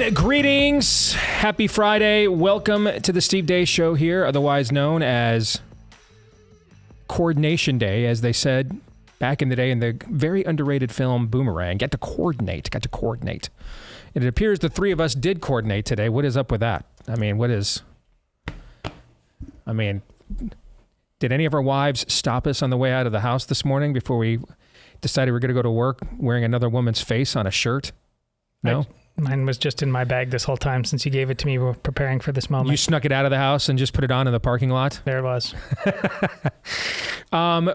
everyone. Greetings. Happy Friday. Welcome to the Steve Deace Show here, otherwise known as Coordination Day, as they said back in the day in the very underrated film Boomerang. Got to coordinate. And it appears the three of us did coordinate today. What is up with that? Did any of our wives stop us on the way out of the house this morning before we decided we were going to go to work wearing another woman's face on a shirt? No? Mine was just in my bag this whole time since you gave it to me. We're preparing for this moment. You snuck it out of the house and just put it on in the parking lot? There it was.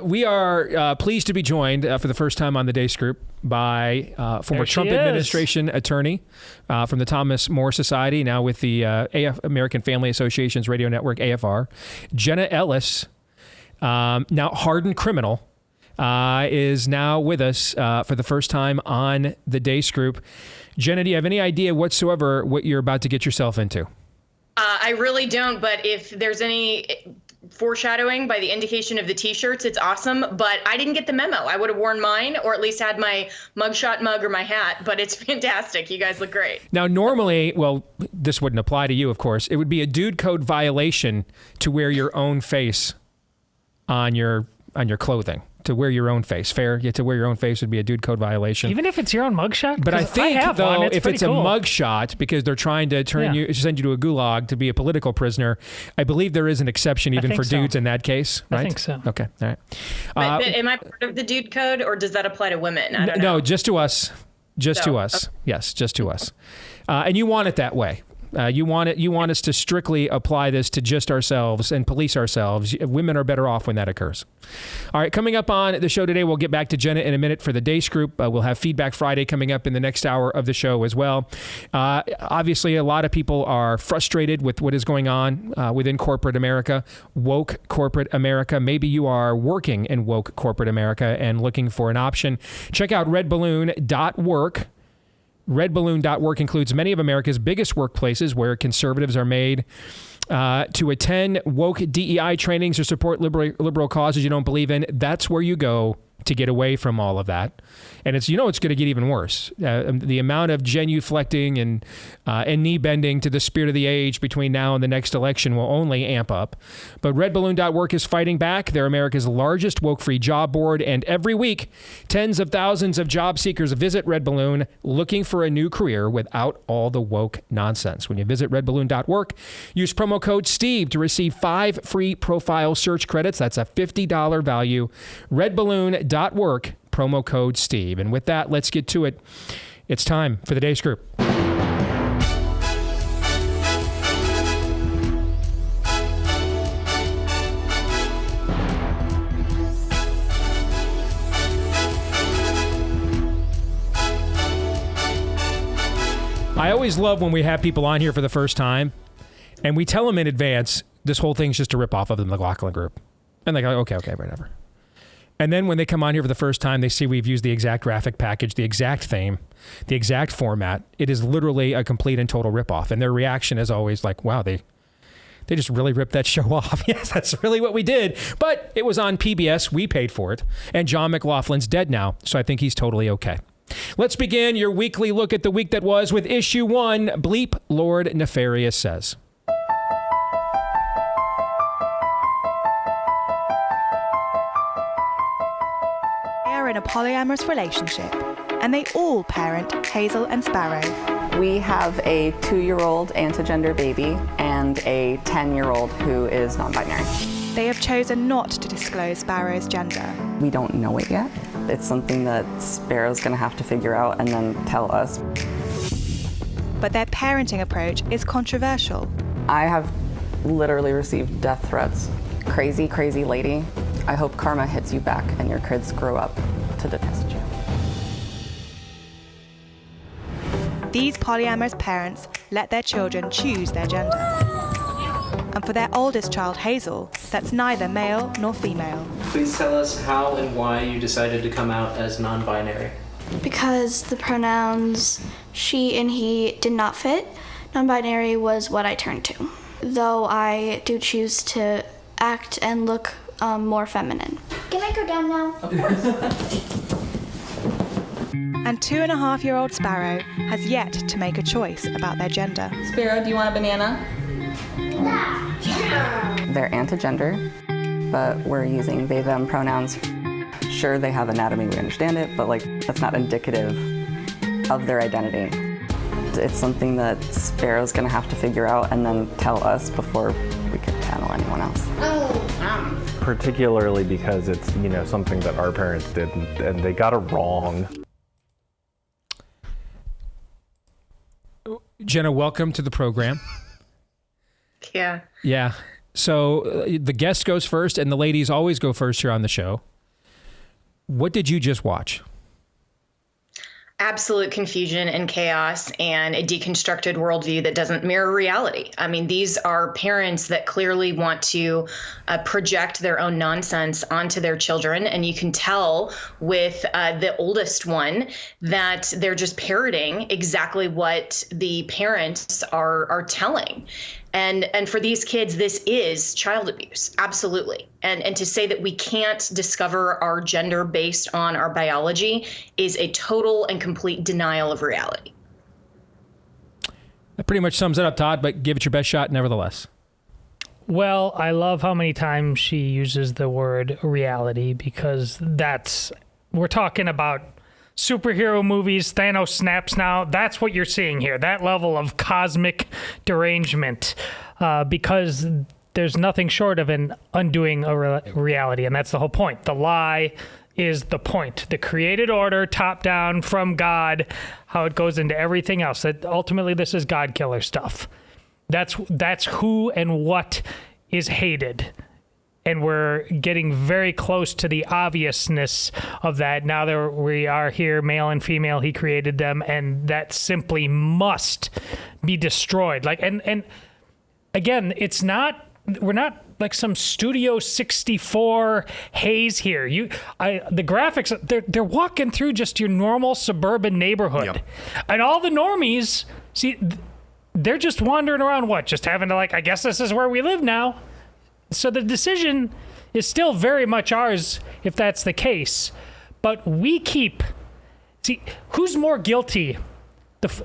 We are pleased to be joined for the first time on the Deace Group by former Trump administration attorney from the Thomas More Society, now with the American Family Association's radio network, AFR. Jenna Ellis, now hardened criminal, is now with us for the first time on the Deace Group. Jenna, do you have any idea whatsoever what you're about to get yourself into? I really don't, but if there's any foreshadowing by the indication of the T-shirts, it's awesome. But I didn't get the memo. I would have worn mine, or at least had my mugshot mug or my hat, but it's fantastic. You guys look great. Now, normally, well, this wouldn't apply to you, of course. It would be a dude code violation to wear your own face on your clothing. To wear your own face. Fair? Yeah, to wear your own face would be a dude code violation. Even if it's your own mugshot? But I think, though, if it's cool. a mugshot, because they're trying to send you to a gulag to be a political prisoner, I believe there is an exception even for dudes in that case, right? I think so. Okay, all right. But am I part of the dude code, or does that apply to women? I don't know. No, just to us. To us. Okay. Yes, just to us. And you want it that way. You want us to strictly apply this to just ourselves and police ourselves. Women are better off when that occurs. All right, coming up on the show today, we'll get back to Jenna in a minute for the Deace Group. We'll have Feedback Friday coming up in the next hour of the show as well. Obviously, a lot of people are frustrated with what is going on within corporate America, woke corporate America. Maybe you are working in woke corporate America and looking for an option. Check out redballoon.work. Redballoon.work includes many of America's biggest workplaces where conservatives are made to attend woke DEI trainings or support liberal causes you don't believe in. That's where you go to get away from all of that. And it's going to get even worse. The amount of genuflecting and knee bending to the spirit of the age between now and the next election will only amp up. But redballoon.work is fighting back. They're America's largest woke-free job board. And every week, tens of thousands of job seekers visit Red Balloon looking for a new career without all the woke nonsense. When you visit redballoon.work, use promo code STEVE to receive 5 free profile search credits. That's a $50 value. Redballoon.work. Promo code Steve. And with that, let's get to it. It's time for the Deace Group. I always love when we have people on here for the first time and we tell them in advance, this whole thing's just a rip off of the McLaughlin Group. And they go, okay, whatever. And then when they come on here for the first time, they see we've used the exact graphic package, the exact theme, the exact format. It is literally a complete and total ripoff. And their reaction is always like, wow, they just really ripped that show off. Yes, that's really what we did. But it was on PBS. We paid for it. And John McLaughlin's dead now, so I think he's totally okay. Let's begin your weekly look at the week that was with issue 1, Bleep Lord Nefarious Says. In a polyamorous relationship, and they all parent Hazel and Sparrow. We have a 2-year-old anti-gender baby and a 10-year-old who is non-binary. They have chosen not to disclose Sparrow's gender. We don't know it yet. It's something that Sparrow's going to have to figure out and then tell us. But their parenting approach is controversial. I have literally received death threats. Crazy, crazy lady. I hope karma hits you back and your kids grow up to detest you. These polyamorous parents let their children choose their gender. And for their oldest child, Hazel, that's neither male nor female. Please tell us how and why you decided to come out as non-binary. Because the pronouns she and he did not fit. Non-binary was what I turned to. Though I do choose to act and look more feminine. Can I go down now? Of course. And 2.5-year-old Sparrow has yet to make a choice about their gender. Sparrow, do you want a banana? They're anti-gender, but we're using they, them pronouns. Sure, they have anatomy, we understand it, but like that's not indicative of their identity. It's something that Sparrow's gonna have to figure out and then tell us before we can tell anyone else. Particularly because it's, something that our parents did and they got it wrong. Jenna, welcome to the program. Yeah. Yeah. So the guest goes first, and the ladies always go first here on the show. What did you just watch? Absolute confusion and chaos and a deconstructed worldview that doesn't mirror reality. I mean, these are parents that clearly want to project their own nonsense onto their children. And you can tell with the oldest one that they're just parroting exactly what the parents are telling. And for these kids, this is child abuse, absolutely. And to say that we can't discover our gender based on our biology is a total and complete denial of reality. That pretty much sums it up, Todd, but give it your best shot nevertheless. Well, I love how many times she uses the word reality, because we're talking about superhero movies. Thanos snaps now. That's what you're seeing here. That level of cosmic derangement, because there's nothing short of an undoing a reality. And that's the whole point. The lie is the point. The created order, top down from God, how it goes into everything else. That ultimately, this is God killer stuff. That's who and what is hated. And we're getting very close to the obviousness of that. Now that we are here, male and female, he created them, and that simply must be destroyed. Like, and again, we're not like some Studio 64 haze here. The graphics, they're walking through just your normal suburban neighborhood. Yep. And all the normies, see, they're just wandering around, just having to I guess this is where we live now. So the decision is still very much ours if that's the case. But who's more guilty?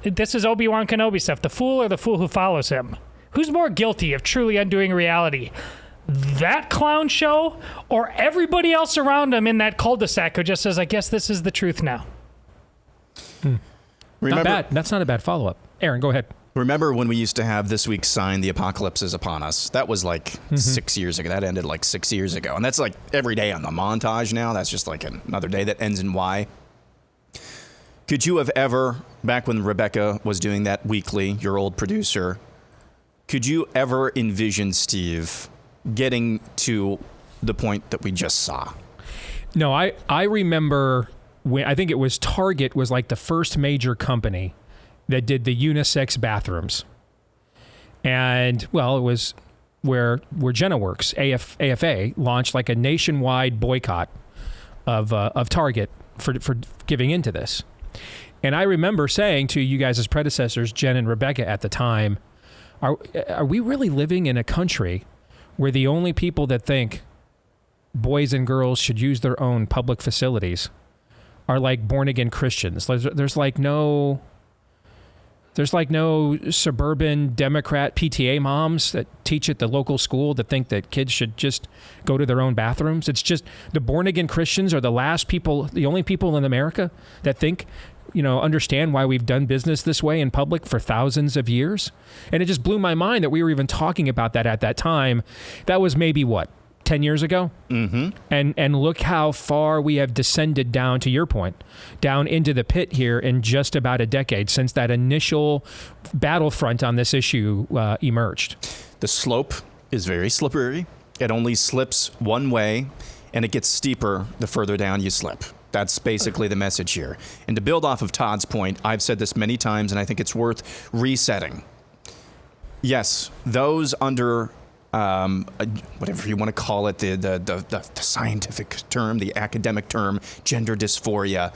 This is Obi-Wan Kenobi stuff. The fool or the fool who follows him? Who's more guilty of truly undoing reality? That clown show or everybody else around him in that cul-de-sac who just says, I guess this is the truth now? Not bad. That's not a bad follow-up. Aaron, go ahead. Remember when we used to have this week's sign, the apocalypse is upon us? That was 6 years ago. That ended 6 years ago. And that's every day on the montage now. That's just another day that ends in Y. Could you have ever, back when Rebecca was doing that weekly, your old producer, could you ever envision, Steve, getting to the point that we just saw? No, I remember when I think it was Target was the first major company that did the unisex bathrooms. And, it was where Jenna works. AFA launched a nationwide boycott of Target for giving into this. And I remember saying to you guys as predecessors, Jen and Rebecca at the time, are we really living in a country where the only people that think boys and girls should use their own public facilities are born-again Christians? There's no suburban Democrat PTA moms that teach at the local school that think that kids should just go to their own bathrooms. It's just the born-again Christians are the only people in America that think, understand why we've done business this way in public for thousands of years. And it just blew my mind that we were even talking about that at that time. That was maybe 10 years ago? Mm-hmm. And look how far we have descended down, to your point, down into the pit here in just about a decade since that initial battlefront on this issue emerged. The slope is very slippery. It only slips one way, and it gets steeper the further down you slip. That's basically the message here. And to build off of Todd's point, I've said this many times, and I think it's worth resetting. Yes, those under whatever you want to call it, the scientific term, the academic term, gender dysphoria,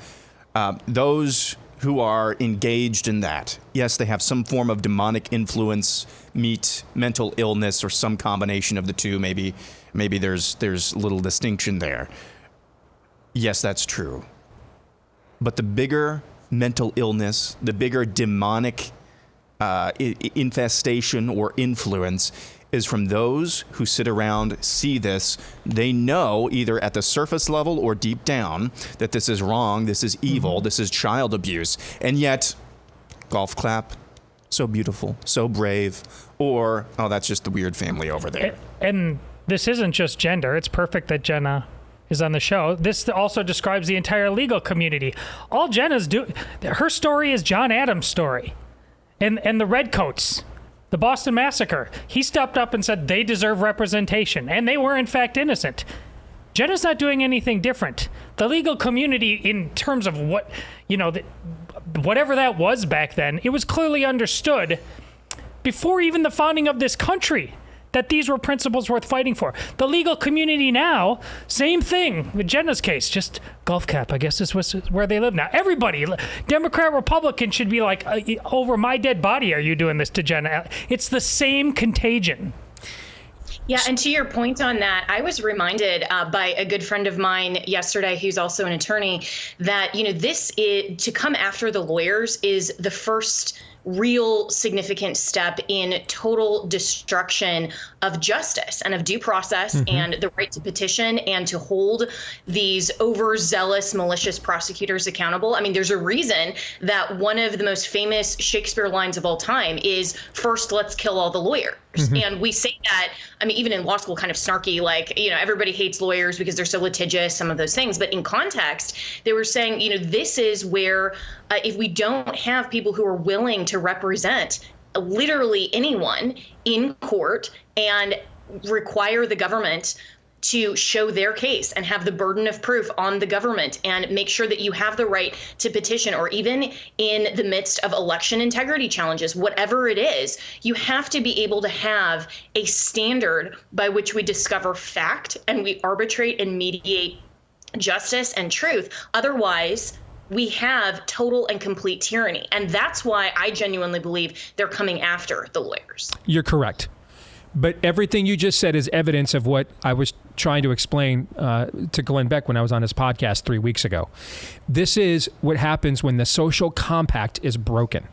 those who are engaged in that, yes, they have some form of demonic influence, meet mental illness, or some combination of the two. Maybe there's little distinction there. Yes, that's true. But the bigger mental illness, the bigger demonic infestation or influence is from those who sit around, see this. They know either at the surface level or deep down that this is wrong, this is evil, this is child abuse. And yet, golf clap, so beautiful, so brave, or, oh, that's just the weird family over there. And this isn't just gender. It's perfect that Jenna is on the show. This also describes the entire legal community. All Jenna's doing, her story is John Adams' story. And the Redcoats, the Boston Massacre, he stepped up and said they deserve representation, and they were in fact innocent. Jenna's not doing anything different. The legal community, in terms of what, whatever that was back then, it was clearly understood before even the founding of this country that these were principles worth fighting for. The legal community now, same thing with Jenna's case, just golf cap, I guess is where they live now. Everybody, Democrat, Republican, should be like, over my dead body are you doing this to Jenna? It's the same contagion. Yeah, and to your point on that, I was reminded by a good friend of mine yesterday, who's also an attorney, that, this is, to come after the lawyers is the first real significant step in total destruction of justice and of due process and the right to petition and to hold these overzealous, malicious prosecutors accountable. I mean, there's a reason that one of the most famous Shakespeare lines of all time is, first, let's kill all the lawyers. And we say that, I mean, even in law school, kind of snarky, like, everybody hates lawyers because they're so litigious, some of those things. But in context, they were saying, this is where if we don't have people who are willing to represent literally anyone in court and require the government to show their case and have the burden of proof on the government and make sure that you have the right to petition, or even in the midst of election integrity challenges, whatever it is, you have to be able to have a standard by which we discover fact and we arbitrate and mediate justice and truth. Otherwise, we have total and complete tyranny. And that's why I genuinely believe they're coming after the lawyers. You're correct. But everything you just said is evidence of what I was trying to explain to Glenn Beck when I was on his podcast 3 weeks ago. This is what happens when the social compact is broken.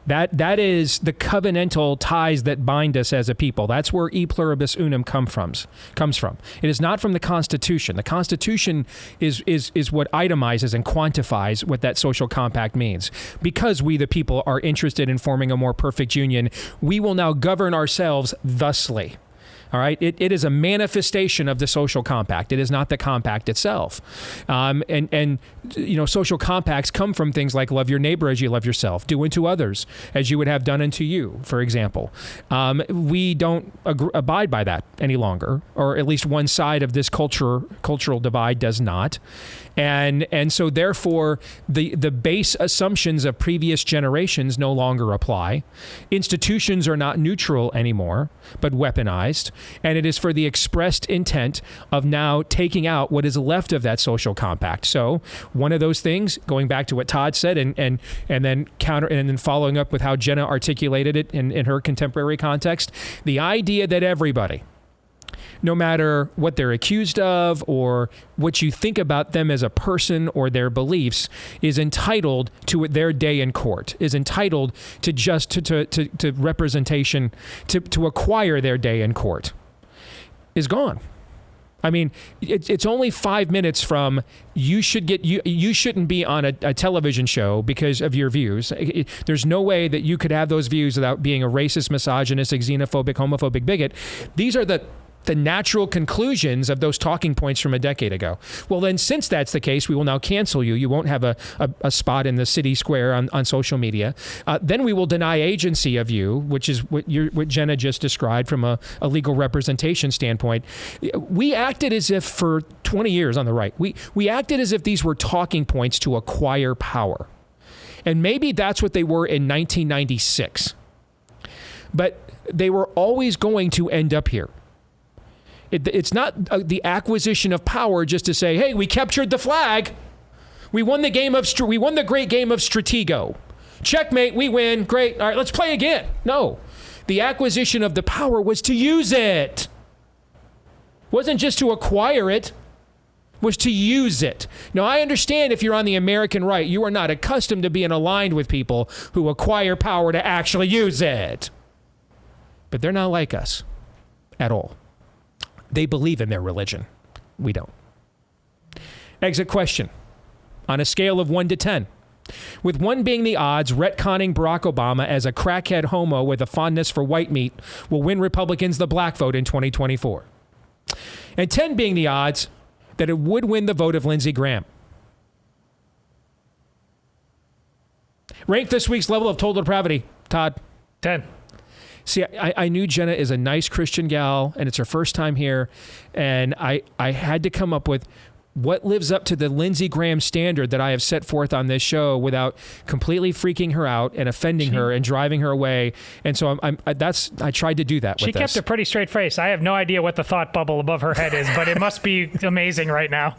That is the covenantal ties that bind us as a people. That's where e pluribus unum comes from. It is not from the Constitution. The Constitution is what itemizes and quantifies what that social compact means. Because we, the people, are interested in forming a more perfect union, we will now govern ourselves thusly. All right. It is a manifestation of the social compact. It is not the compact itself. And social compacts come from things like love your neighbor as you love yourself, do unto others as you would have done unto you, for example. We don't abide by that any longer, or at least one side of this cultural divide does not. And so therefore the base assumptions of previous generations no longer apply. Institutions are not neutral anymore, but weaponized. And it is for the expressed intent of now taking out what is left of that social compact. So one of those things, going back to what Todd said and then following up with how Jenna articulated it in her contemporary context, the idea that everybody, no matter what they're accused of or what you think about them as a person or their beliefs, is entitled to their day in court, is entitled to to representation, to acquire their day in court, is gone. I mean, it's only 5 minutes from you shouldn't be on a television show because of your views. There's no way that you could have those views without being a racist, misogynistic, xenophobic, homophobic bigot. These are the natural conclusions of those talking points from a decade ago. Well, then, since that's the case, we will now cancel you. You won't have a spot in the city square on social media. Then we will deny agency of you, which is what Jenna just described from a legal representation standpoint. We acted as if for 20 years on the right, we acted as if these were talking points to acquire power. And maybe that's what they were in 1996. But they were always going to end up here. It's not the acquisition of power just to say, hey, we captured the flag. We won the great game of Stratego. Checkmate, we win. Great. All right, let's play again. No. The acquisition of the power was to use it. Wasn't just to acquire it. was to use it. Now, I understand if you're on the American right, you are not accustomed to being aligned with people who acquire power to actually use it. But they're not like us at all. They believe in their religion. We don't. Exit question. On a scale of 1 to 10, with 1 being the odds, retconning Barack Obama as a crackhead homo with a fondness for white meat will win Republicans the black vote in 2024. And 10 being the odds that it would win the vote of Lindsey Graham. Rank this week's level of total depravity, Todd. 10. See, I knew Jenna is a nice Christian gal, and it's her first time here, and I had to come up with what lives up to the Lindsey Graham standard that I have set forth on this show without completely freaking her out and offending her and driving her away. And so I tried to do that with this. She kept a pretty straight face. I have no idea what the thought bubble above her head is, but it must be amazing right now.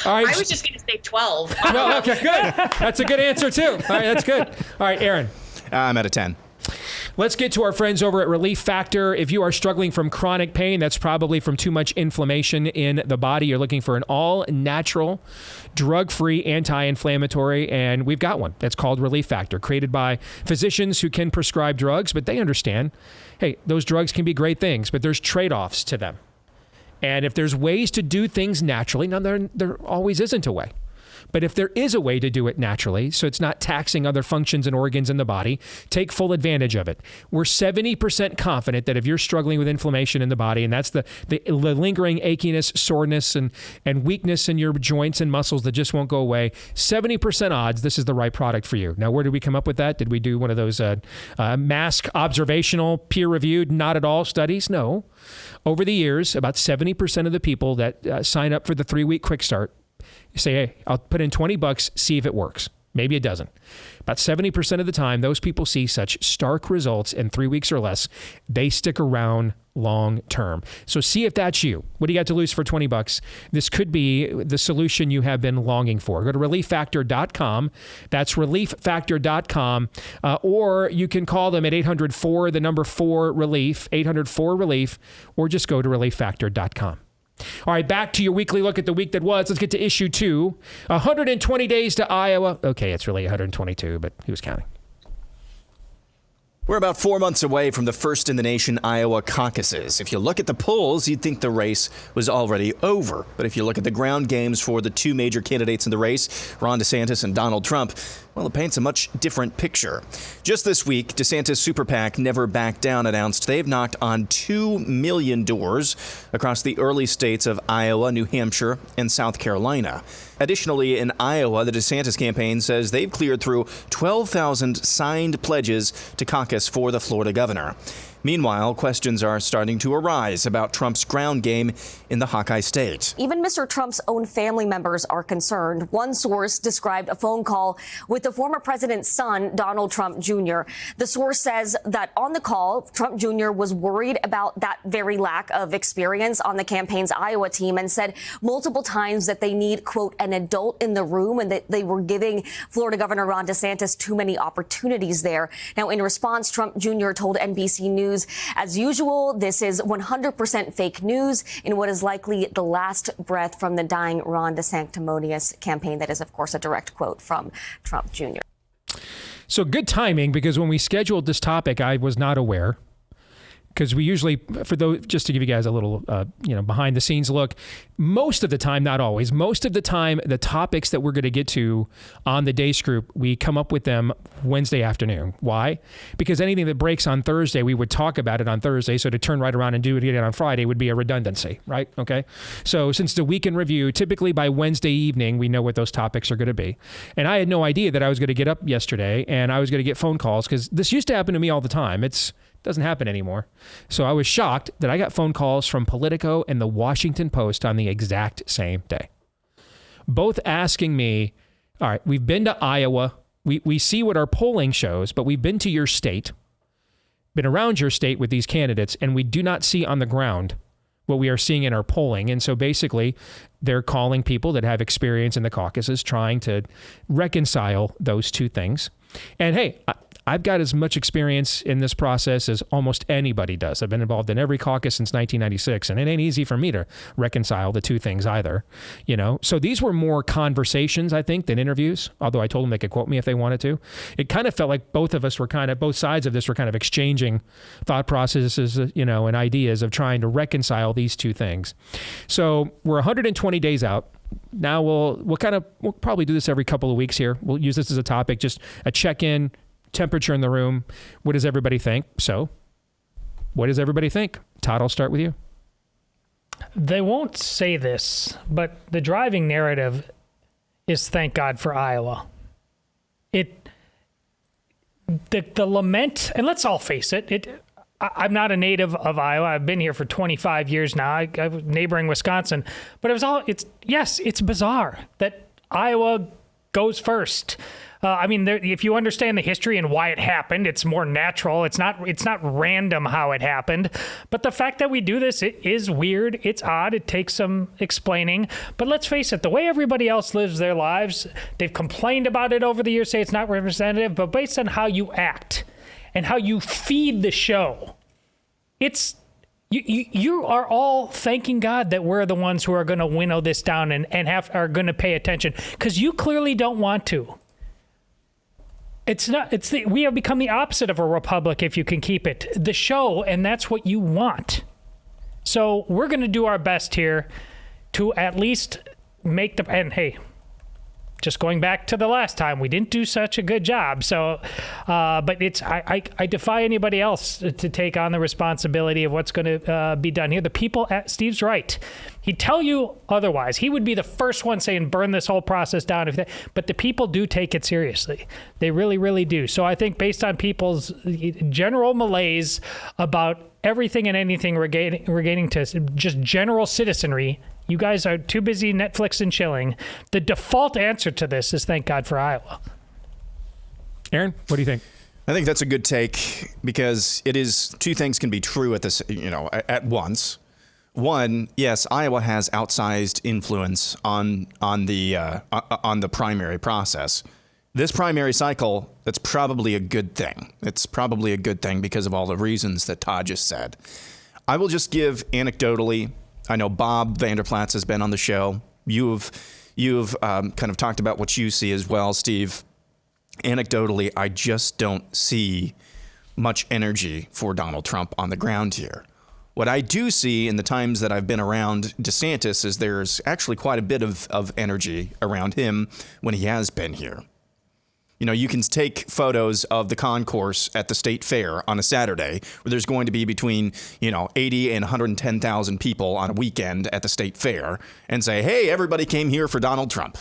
All right. I was just going to say 12. Well, okay, good. That's a good answer, too. All right, that's good. All right, Aaron. I'm at a 10. Let's get to our friends over at Relief Factor. If you are struggling from chronic pain, that's probably from too much inflammation in the body. You're looking for an all-natural, drug-free anti-inflammatory, and we've got one. That's called Relief Factor, created by physicians who can prescribe drugs, but they understand, hey, those drugs can be great things, but there's trade-offs to them. And if there's ways to do things naturally, now there always isn't a way. But if there is a way to do it naturally, so it's not taxing other functions and organs in the body, take full advantage of it. We're 70% confident that if you're struggling with inflammation in the body, and that's the lingering achiness, soreness, and weakness in your joints and muscles that just won't go away, 70% odds this is the right product for you. Now, where did we come up with that? Did we do one of those mask observational, peer-reviewed, not at all studies? No. Over the years, about 70% of the people that sign up for the 3-week quick start say, hey, I'll put in $20, see if it works. Maybe it doesn't. About 70% of the time, those people see such stark results in 3 weeks or less, they stick around long term. So see if that's you. What do you got to lose for $20? This could be the solution you have been longing for. Go to relieffactor.com. That's relieffactor.com. Or you can call them at 800-4, the number 4 relief, 800-4-relief, or just go to relieffactor.com. All right, back to your weekly look at the week that was. Let's get to issue 2. 120 days to Iowa. Okay, it's really 122, but he was counting. We're about 4 months away from the first in the nation Iowa caucuses. If you look at the polls, you'd think the race was already over. But if you look at the ground games for the 2 major candidates in the race, Ron DeSantis and Donald Trump, well, it paints a much different picture. Just this week, DeSantis' super PAC Never Back Down announced they've knocked on 2 million doors across the early states of Iowa, New Hampshire, and South Carolina. Additionally, in Iowa, the DeSantis campaign says they've cleared through 12,000 signed pledges to caucus for the Florida governor. Meanwhile, questions are starting to arise about Trump's ground game in the Hawkeye state. Even Mr. Trump's own family members are concerned. One source described a phone call with the former president's son, Donald Trump Jr. The source says that on the call, Trump Jr. was worried about that very lack of experience on the campaign's Iowa team and said multiple times that they need, quote, an adult in the room and that they were giving Florida Governor Ron DeSantis too many opportunities there. Now, in response, Trump Jr. told NBC News, as usual, this is 100% fake news in what is likely the last breath from the dying Ron DeSanctimonious campaign. That is, of course, a direct quote from Trump Jr. So good timing, because when we scheduled this topic, I was not aware. Because we usually, for those, just to give you guys a little, behind the scenes look, most of the time, not always, most of the time, the topics that we're going to get to on the Deace Group, we come up with them Wednesday afternoon. Why? Because anything that breaks on Thursday, we would talk about it on Thursday. So to turn right around and do it again on Friday would be a redundancy, right? Okay. So since the week in review, typically by Wednesday evening, we know what those topics are going to be. And I had no idea that I was going to get up yesterday and I was going to get phone calls, because this used to happen to me all the time. Doesn't happen anymore. So I was shocked that I got phone calls from Politico and the Washington Post on the exact same day. Both asking me, all right, we've been to Iowa. We see what our polling shows, but we've been to your state, been around your state with these candidates, and we do not see on the ground what we are seeing in our polling. And so basically, they're calling people that have experience in the caucuses, trying to reconcile those two things. And hey, I've got as much experience in this process as almost anybody does. I've been involved in every caucus since 1996, and it ain't easy for me to reconcile the two things either, you know? So these were more conversations, I think, than interviews, although I told them they could quote me if they wanted to. It kind of felt like both sides of this were kind of exchanging thought processes, you know, and ideas of trying to reconcile these two things. So we're 120 days out. Now we'll probably do this every couple of weeks here. We'll use this as a topic, just a check-in, temperature in the room. What does everybody think? So, what does everybody think? Todd, I'll start with you. They won't say this, but the driving narrative is thank God for Iowa. The lament, and let's all face it, I'm not a native of Iowa. I've been here for 25 years now. I was neighboring Wisconsin, but it's bizarre that Iowa goes first. I mean, if you understand the history and why it happened, it's more natural. It's not random how it happened. But the fact that we do this, it is weird. It's odd. It takes some explaining. But let's face it, the way everybody else lives their lives, they've complained about it over the years, say it's not representative, but based on how you act and how you feed the show, you are all thanking God that we're the ones who are going to winnow this down and are going to pay attention, because you clearly don't want to. We have become the opposite of a republic if you can keep it. The show, and that's what you want. So we're going to do our best here to at least make and hey, just going back to the last time, we didn't do such a good job. So, but I defy anybody else to take on the responsibility of what's going to be done here. The people Steve's right. He'd tell you otherwise. He would be the first one saying, burn this whole process down. But the people do take it seriously. They really, really do. So I think based on people's general malaise about everything and anything relating to just general citizenry, you guys are too busy Netflix and chilling. The default answer to this is thank God for Iowa. Aaron, what do you think? I think that's a good take, because it is two things can be true at once. One, yes, Iowa has outsized influence on the primary process. This primary cycle, that's probably a good thing. It's probably a good thing because of all the reasons that Todd just said. I will just give anecdotally. I know Bob Vanderplatz has been on the show. You've kind of talked about what you see as well, Steve. Anecdotally, I just don't see much energy for Donald Trump on the ground here. What I do see in the times that I've been around DeSantis is there's actually quite a bit of energy around him when he has been here. You know, you can take photos of the concourse at the state fair on a Saturday where there's going to be between, 80 and 110,000 people on a weekend at the state fair and say, hey, everybody came here for Donald Trump.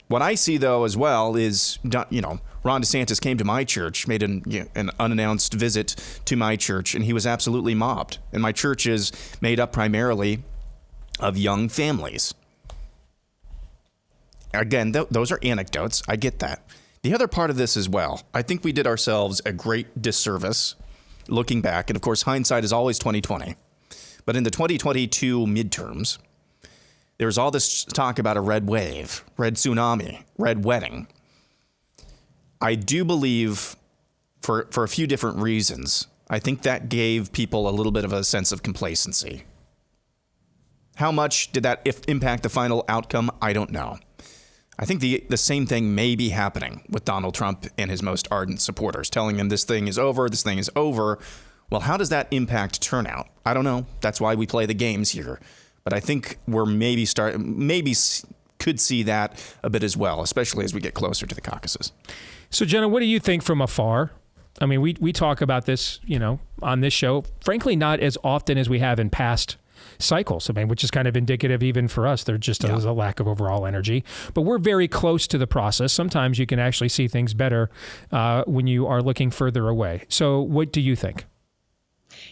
What I see, though, as well is, Ron DeSantis came to my church, made an unannounced visit to my church, and he was absolutely mobbed. And my church is made up primarily of young families. Again, those are anecdotes. I get that. The other part of this as well, I think we did ourselves a great disservice looking back. And of course, hindsight is always 20/20. But in the 2022 midterms, there was all this talk about a red wave, red tsunami, red wedding. I do believe for a few different reasons, I think that gave people a little bit of a sense of complacency. How much did that impact the final outcome? I don't know. I think the same thing may be happening with Donald Trump and his most ardent supporters, telling them this thing is over, this thing is over. Well, how does that impact turnout? I don't know. That's why we play the games here. But I think we're maybe could see that a bit as well, especially as we get closer to the caucuses. So, Jenna, what do you think from afar? I mean, we talk about this, on this show, frankly, not as often as we have in past cycles. I mean, which is kind of indicative even for us. There just is a lack of overall energy. But we're very close to the process. Sometimes you can actually see things better when you are looking further away. So what do you think?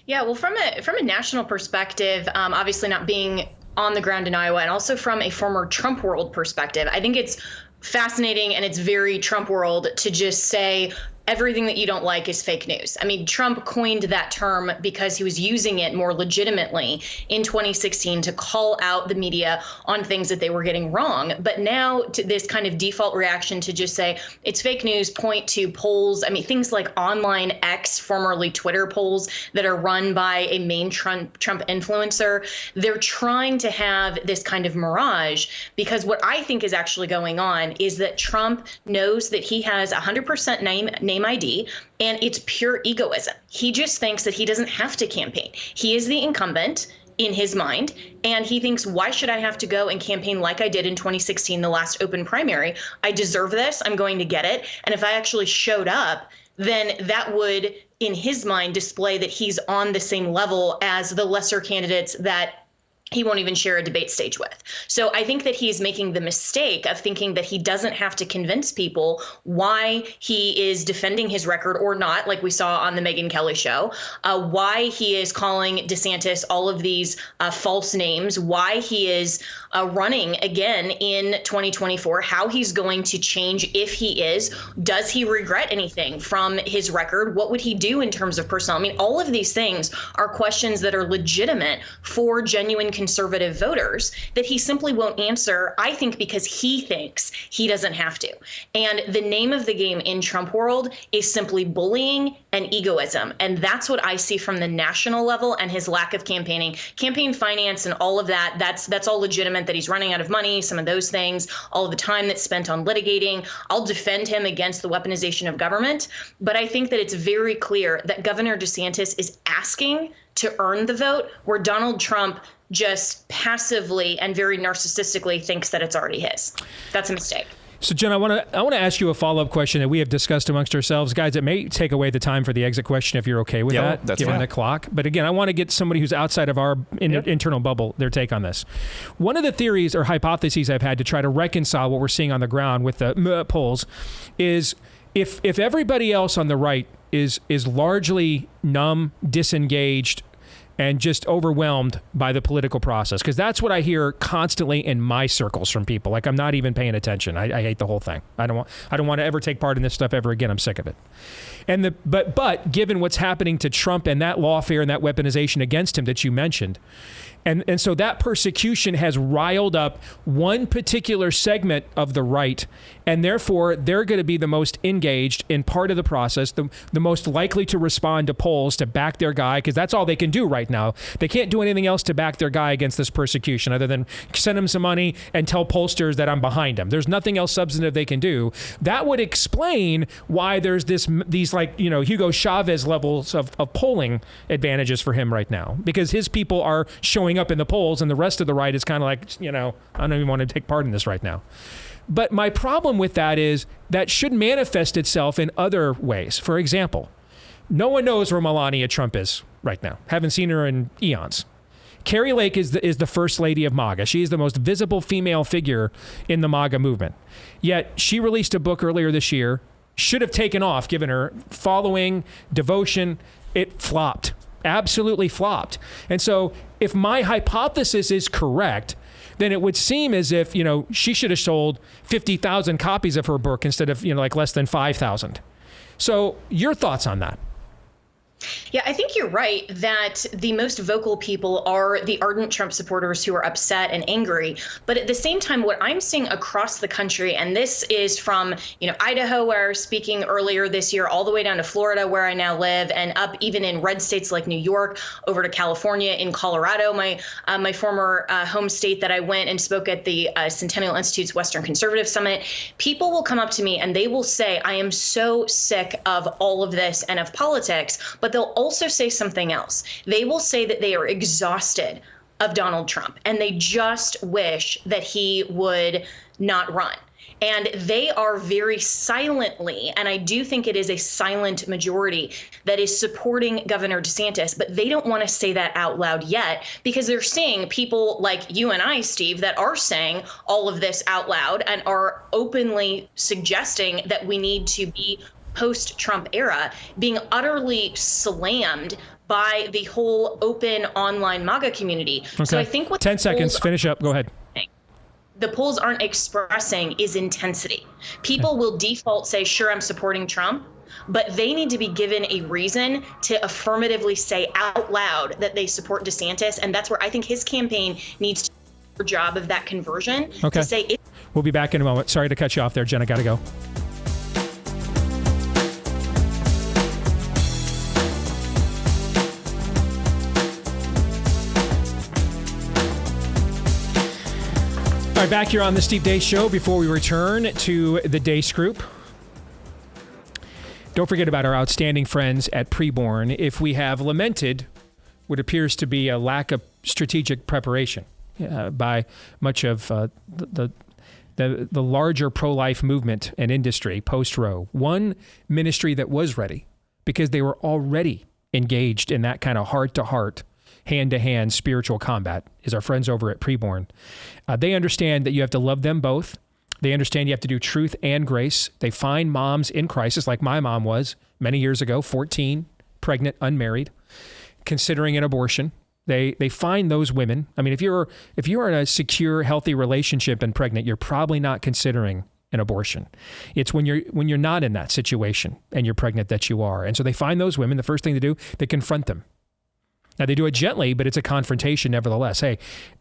Yeah, well, from a national perspective, obviously not being on the ground in Iowa, and also from a former Trump world perspective, I think it's fascinating and it's very Trump world to just say everything that you don't like is fake news. I mean, Trump coined that term because he was using it more legitimately in 2016 to call out the media on things that they were getting wrong. But now to this kind of default reaction to just say it's fake news, point to polls. I mean, things like online X, formerly Twitter polls that are run by a main Trump influencer. They're trying to have this kind of mirage, because what I think is actually going on is that Trump knows that he has 100% name ID, and it's pure egoism. He just thinks that he doesn't have to campaign. He is the incumbent in his mind, and he thinks, why should I have to go and campaign like I did in 2016, the last open primary? I deserve this. I'm going to get it. And if I actually showed up, then that would, in his mind, display that he's on the same level as the lesser candidates that he won't even share a debate stage with. So I think that he's making the mistake of thinking that he doesn't have to convince people why he is defending his record or not, like we saw on the Megyn Kelly show, why he is calling DeSantis all of these false names, why he is running again in 2024, how he's going to change if he is. Does he regret anything from his record? What would he do in terms of personnel? I mean, all of these things are questions that are legitimate for genuine conservative voters that he simply won't answer, I think, because he thinks he doesn't have to. And the name of the game in Trump world is simply bullying and egoism. And that's what I see from the national level, and his lack of campaigning, campaign finance and all of that. That's all legitimate, that he's running out of money, some of those things, all of the time that's spent on litigating. I'll defend him against the weaponization of government. But I think that it's very clear that Governor DeSantis is asking to earn the vote, where Donald Trump just passively and very narcissistically thinks that it's already his. That's a mistake. So, Jen, I want to ask you a follow-up question that we have discussed amongst ourselves. Guys, it may take away the time for the exit question if you're okay with that, that's given fine. the clock. But again, I want to get somebody who's outside of our internal bubble, their take on this. One of the theories or hypotheses I've had to try to reconcile what we're seeing on the ground with the polls is if everybody else on the right is largely numb, disengaged, and just overwhelmed by the political process, because that's what I hear constantly in my circles from people. Like, I'm not even paying attention. I hate the whole thing. I don't want to ever take part in this stuff ever again. I'm sick of it. And but given what's happening to Trump and that lawfare and that weaponization against him that you mentioned, and so that persecution has riled up one particular segment of the right, and therefore they're going to be the most engaged in part of the process, the most likely to respond to polls to back their guy, because that's all they can do right now. They can't do anything else to back their guy against this persecution other than send him some money and tell pollsters that I'm behind him. There's nothing else substantive they can do. That would explain why there's these like, Hugo Chavez levels of polling advantages for him right now, because his people are showing up in the polls and the rest of the right is kind of like, I don't even want to take part in this right now. But my problem with that is that should manifest itself in other ways. For example, no one knows where Melania Trump is right now. Haven't seen her in eons. Carrie Lake is the first lady of MAGA. She is the most visible female figure in the MAGA movement. Yet she released a book earlier this year, should have taken off given her following, devotion. It flopped. Absolutely flopped. And so if my hypothesis is correct, then it would seem as if, she should have sold 50,000 copies of her book instead of, like less than 5,000. So your thoughts on that? Yeah, I think you're right that the most vocal people are the ardent Trump supporters who are upset and angry. But at the same time, what I'm seeing across the country, and this is from, Idaho, where I was speaking earlier this year, all the way down to Florida, where I now live, and up even in red states like New York, over to California, in Colorado, my former home state that I went and spoke at the Centennial Institute's Western Conservative Summit. People will come up to me and they will say, I am so sick of all of this and of politics, but they'll also say something else. They will say that they are exhausted of Donald Trump and they just wish that he would not run. And they are very silently, and I do think it is a silent majority that is supporting Governor DeSantis, but they don't want to say that out loud yet because they're seeing people like you and I, Steve, that are saying all of this out loud and are openly suggesting that we need to be post-Trump era, being utterly slammed by the whole open online MAGA community. Okay. So I think what 10 seconds, finish up, go ahead. The polls aren't expressing is intensity. People will default say, sure, I'm supporting Trump, but they need to be given a reason to affirmatively say out loud that they support DeSantis. And that's where I think his campaign needs to do a job of that conversion. Okay. To say We'll be back in a moment. Sorry to cut you off there, Jenna. Got to go. All right, back here on the Steve Deace Show. Before we return to the Deace Group, don't forget about our outstanding friends at Preborn. If we have lamented what appears to be a lack of strategic preparation by much of the larger pro-life movement and industry post-Roe, one ministry that was ready because they were already engaged in that kind of heart-to-heart, hand-to-hand spiritual combat is our friends over at Preborn. They understand that you have to love them both. They understand you have to do truth and grace. They find moms in crisis, like my mom was many years ago, 14, pregnant, unmarried, considering an abortion. They find those women. I mean, if you're in a secure, healthy relationship and pregnant, you're probably not considering an abortion. It's when you're not in that situation and you're pregnant that you are. And so they find those women. The first thing to do, they confront them. Now, they do it gently, but it's a confrontation nevertheless. Hey,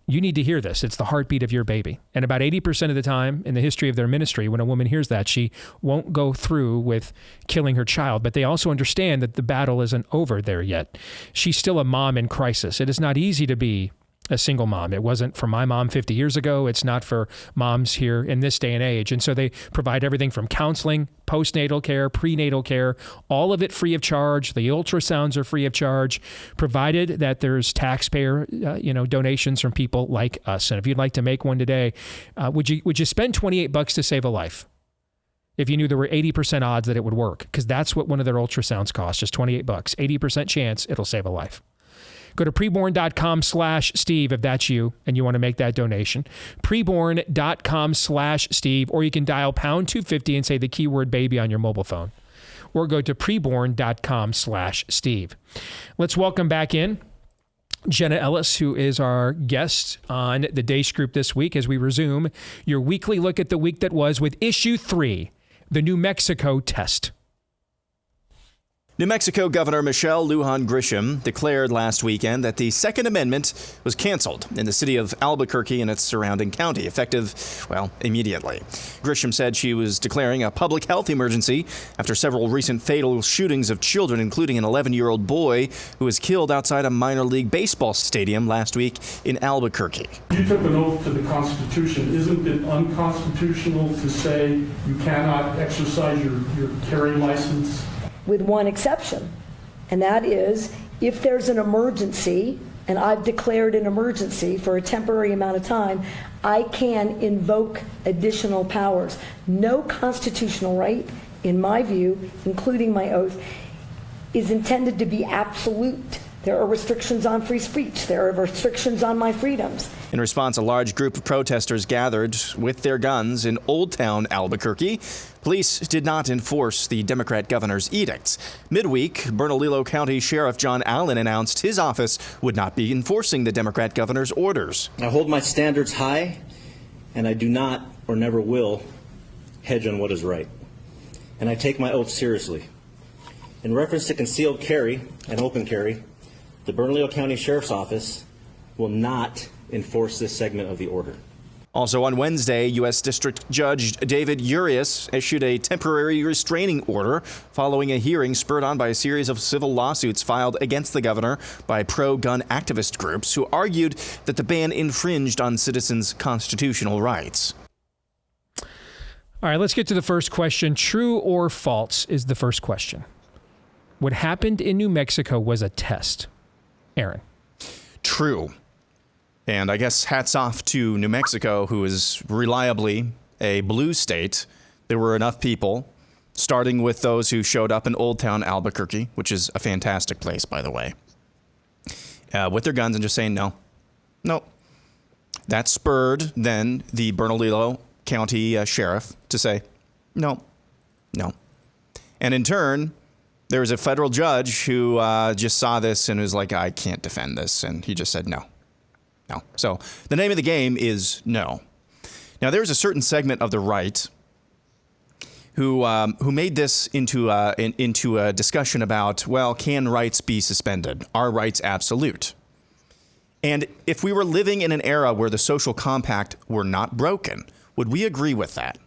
you need to hear this. It's the heartbeat of your baby. And about 80% of the time in the history of their ministry, when a woman hears that, she won't go through with killing her child. But they also understand that the battle isn't over there yet. She's still a mom in crisis. It is not easy to be a single mom. It wasn't for my mom 50 years ago. It's not for moms here in this day and age. And so they provide everything from counseling, postnatal care, prenatal care, all of it free of charge. The ultrasounds are free of charge, provided that there's taxpayer, donations from people like us. And if you'd like to make one today, would you spend $28 to save a life? If you knew there were 80% odds that it would work, because that's what one of their ultrasounds costs, just $28, 80% chance it'll save a life. Go to preborn.com/Steve if that's you and you want to make that donation. Preborn.com/Steve, or you can dial pound 250 and say the keyword baby on your mobile phone. Or go to preborn.com/Steve. Let's welcome back in Jenna Ellis, who is our guest on the Deace Group this week as we resume your weekly look at the week that was with issue 3, the New Mexico test. New Mexico Governor Michelle Lujan Grisham declared last weekend that the Second Amendment was canceled in the city of Albuquerque and its surrounding county, effective, immediately. Grisham said she was declaring a public health emergency after several recent fatal shootings of children, including an 11-year-old boy who was killed outside a minor league baseball stadium last week in Albuquerque. You took an oath to the Constitution. Isn't it unconstitutional to say you cannot exercise your carry license? With one exception, and that is if there's an emergency, and I've declared an emergency for a temporary amount of time, I can invoke additional powers. No constitutional right, in my view, including my oath, is intended to be absolute. There are restrictions on free speech. There are restrictions on my freedoms. In response, a large group of protesters gathered with their guns in Old Town Albuquerque. Police did not enforce the Democrat governor's edicts. Midweek, Bernalillo County Sheriff John Allen announced his office would not be enforcing the Democrat governor's orders. I hold my standards high, and I do not or never will hedge on what is right. And I take my oath seriously. In reference to concealed carry and open carry, the Bernalillo County Sheriff's Office will not enforce this segment of the order. Also on Wednesday, U.S. District Judge David Urias issued a temporary restraining order following a hearing spurred on by a series of civil lawsuits filed against the governor by pro-gun activist groups who argued that the ban infringed on citizens' constitutional rights. All right, let's get to the first question. True or false is the first question. What happened in New Mexico was a test. Aaron. True. And I guess hats off to New Mexico, who is reliably a blue state. There were enough people, starting with those who showed up in Old Town Albuquerque, which is a fantastic place, by the way, with their guns and just saying no. That spurred then the Bernalillo County Sheriff to say no. And in turn, there was a federal judge who just saw this and was like, I can't defend this. And he just said no. So the name of the game is no. Now, there's a certain segment of the right who made this into a discussion about, well, can rights be suspended? Are rights absolute? And if we were living in an era where the social compact were not broken, would we agree with that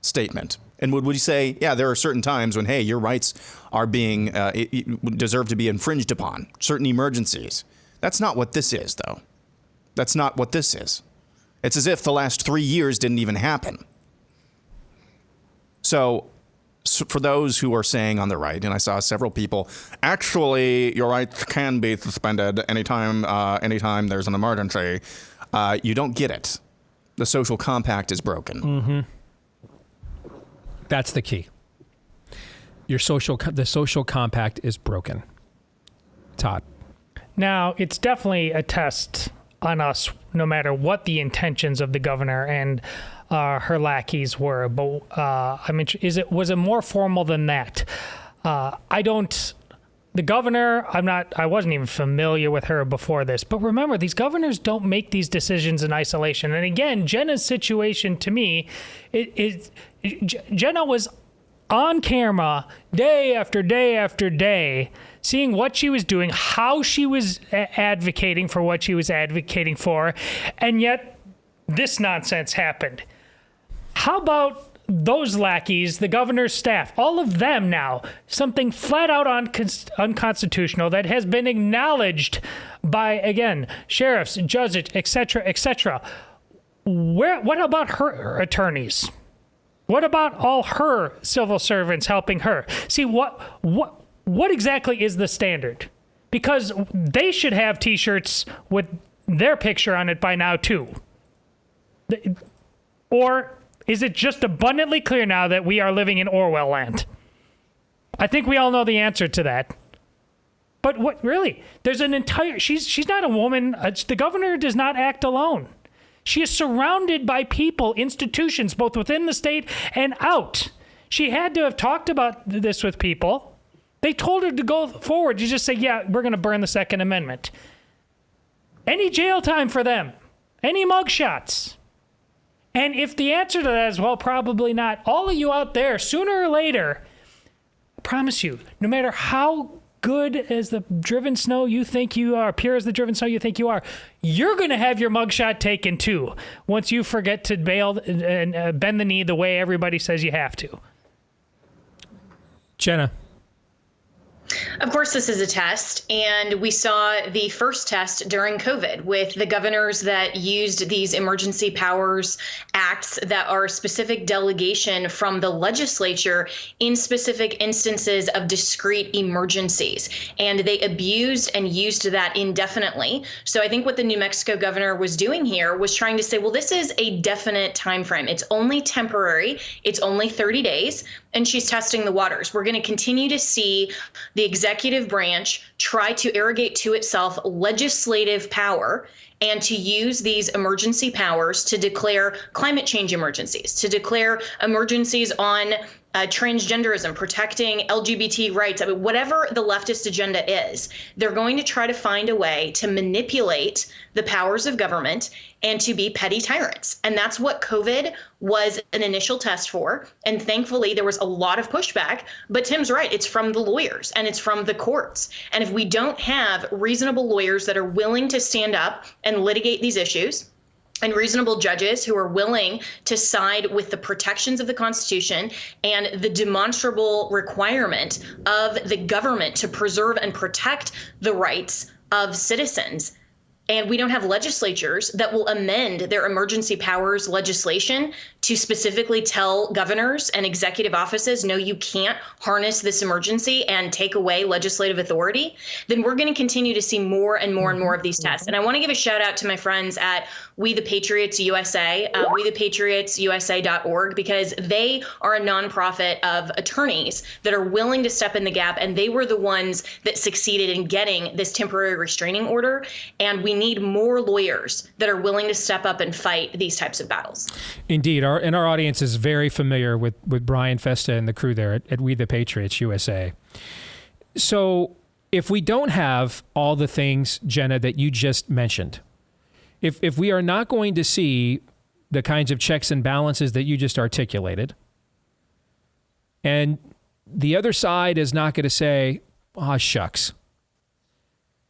statement? And would we say, yeah, there are certain times when, hey, your rights are being deserve to be infringed upon, certain emergencies? That's not what this is, though. That's not what this is. It's as if the last 3 years didn't even happen. So for those who are saying on the right, and I saw several people, actually, your rights can be suspended anytime there's an emergency, you don't get it. The social compact is broken. Mm-hmm. That's the key. The social compact is broken. Todd. Now, it's definitely a test on us, no matter what the intentions of the governor and her lackeys were. But was it more formal than that? The governor, I wasn't even familiar with her before this. But remember, these governors don't make these decisions in isolation. And again, Jenna's situation to me, Jenna was on camera day after day after day, seeing what she was doing, how she was advocating for what she was advocating for, and yet this nonsense happened. How about those lackeys, the governor's staff, all of them now, something flat out unconstitutional that has been acknowledged by, again, sheriffs, judges, etc., etc. What about her attorneys? What about all her civil servants helping her? See, what exactly is the standard? Because they should have T-shirts with their picture on it by now, too. Or is it just abundantly clear now that we are living in Orwell land? I think we all know the answer to that. But what, really? There's an entire... She's not a woman. The governor does not act alone. She is surrounded by people, institutions, both within the state and out. She had to have talked about this with people. They told her to go forward. You just say, yeah, we're going to burn the Second Amendment. Any jail time for them? Any mugshots? And if the answer to that is, well, probably not, all of you out there, sooner or later, I promise you, no matter how good as the driven snow you think you are, pure as the driven snow you think you are, you're going to have your mugshot taken too once you forget to bail and bend the knee the way everybody says you have to. Jenna. Of course, this is a test, and we saw the first test during COVID with the governors that used these emergency powers acts that are specific delegation from the legislature in specific instances of discrete emergencies, and they abused and used that indefinitely. So I think what the New Mexico governor was doing here was trying to say, well, this is a definite time frame. It's only temporary. It's only 30 days. And she's testing the waters. We're going to continue to see the executive branch try to arrogate to itself legislative power and to use these emergency powers to declare climate change emergencies, to declare emergencies on transgenderism, protecting LGBT rights. I mean, whatever the leftist agenda is, they're going to try to find a way to manipulate the powers of government and to be petty tyrants. And that's what COVID was an initial test for. And thankfully, there was a lot of pushback. But Tim's right. It's from the lawyers and it's from the courts. And if we don't have reasonable lawyers that are willing to stand up and litigate these issues, and reasonable judges who are willing to side with the protections of the Constitution and the demonstrable requirement of the government to preserve and protect the rights of citizens. And we don't have legislatures that will amend their emergency powers legislation to specifically tell governors and executive offices, no, you can't harness this emergency and take away legislative authority. Then we're going to continue to see more and more and more of these tests. And I want to give a shout out to my friends at We the Patriots USA, wethepatriotsusa.org, because they are a nonprofit of attorneys that are willing to step in the gap. And they were the ones that succeeded in getting this temporary restraining order. And we need more lawyers that are willing to step up and fight these types of battles. Indeed. Our audience is very familiar with Brian Festa and the crew there at We the Patriots USA. So if we don't have all the things, Jenna, that you just mentioned, if we are not going to see the kinds of checks and balances that you just articulated, And the other side is not going to say, "Oh, shucks.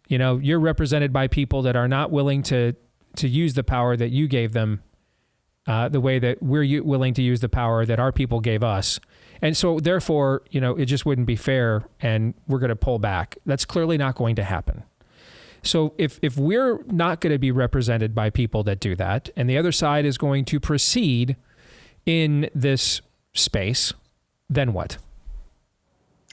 You know, you're represented by people that are not willing to use the power that you gave them the way that we're willing to use the power that our people gave us. And so therefore, you know, it just wouldn't be fair and we're going to pull back." That's clearly not going to happen. So if we're not going to be represented by people that do that, and the other side is going to proceed in this space, then what?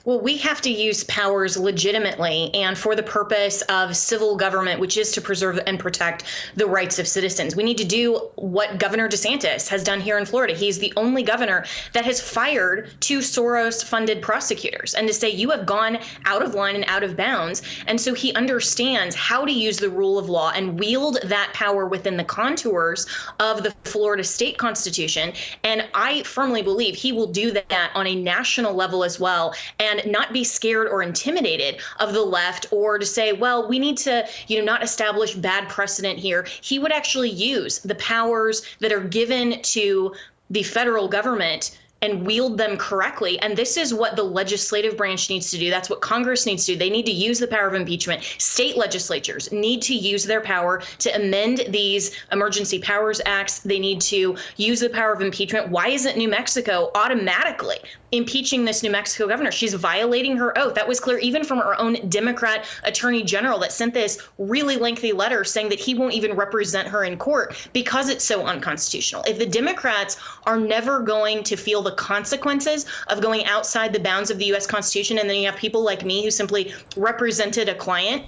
Well, we have to use powers legitimately and for the purpose of civil government, which is to preserve and protect the rights of citizens. We need to do what Governor DeSantis has done here in Florida. He's the only governor that has fired 2 Soros-funded prosecutors, and to say you have gone out of line and out of bounds. And so he understands how to use the rule of law and wield that power within the contours of the Florida state constitution. And I firmly believe he will do that on a national level as well, and not be scared or intimidated of the left, or to say, well, we need to, not establish bad precedent here. He would actually use the powers that are given to the federal government and wield them correctly. And this is what the legislative branch needs to do. That's what Congress needs to do. They need to use the power of impeachment. State legislatures need to use their power to amend these emergency powers acts. They need to use the power of impeachment. Why isn't New Mexico automatically impeaching this New Mexico governor? She's violating her oath. That was clear even from her own Democrat attorney general that sent this really lengthy letter saying that he won't even represent her in court because it's so unconstitutional. If the Democrats are never going to feel the consequences of going outside the bounds of the U.S. Constitution, and then you have people like me who simply represented a client,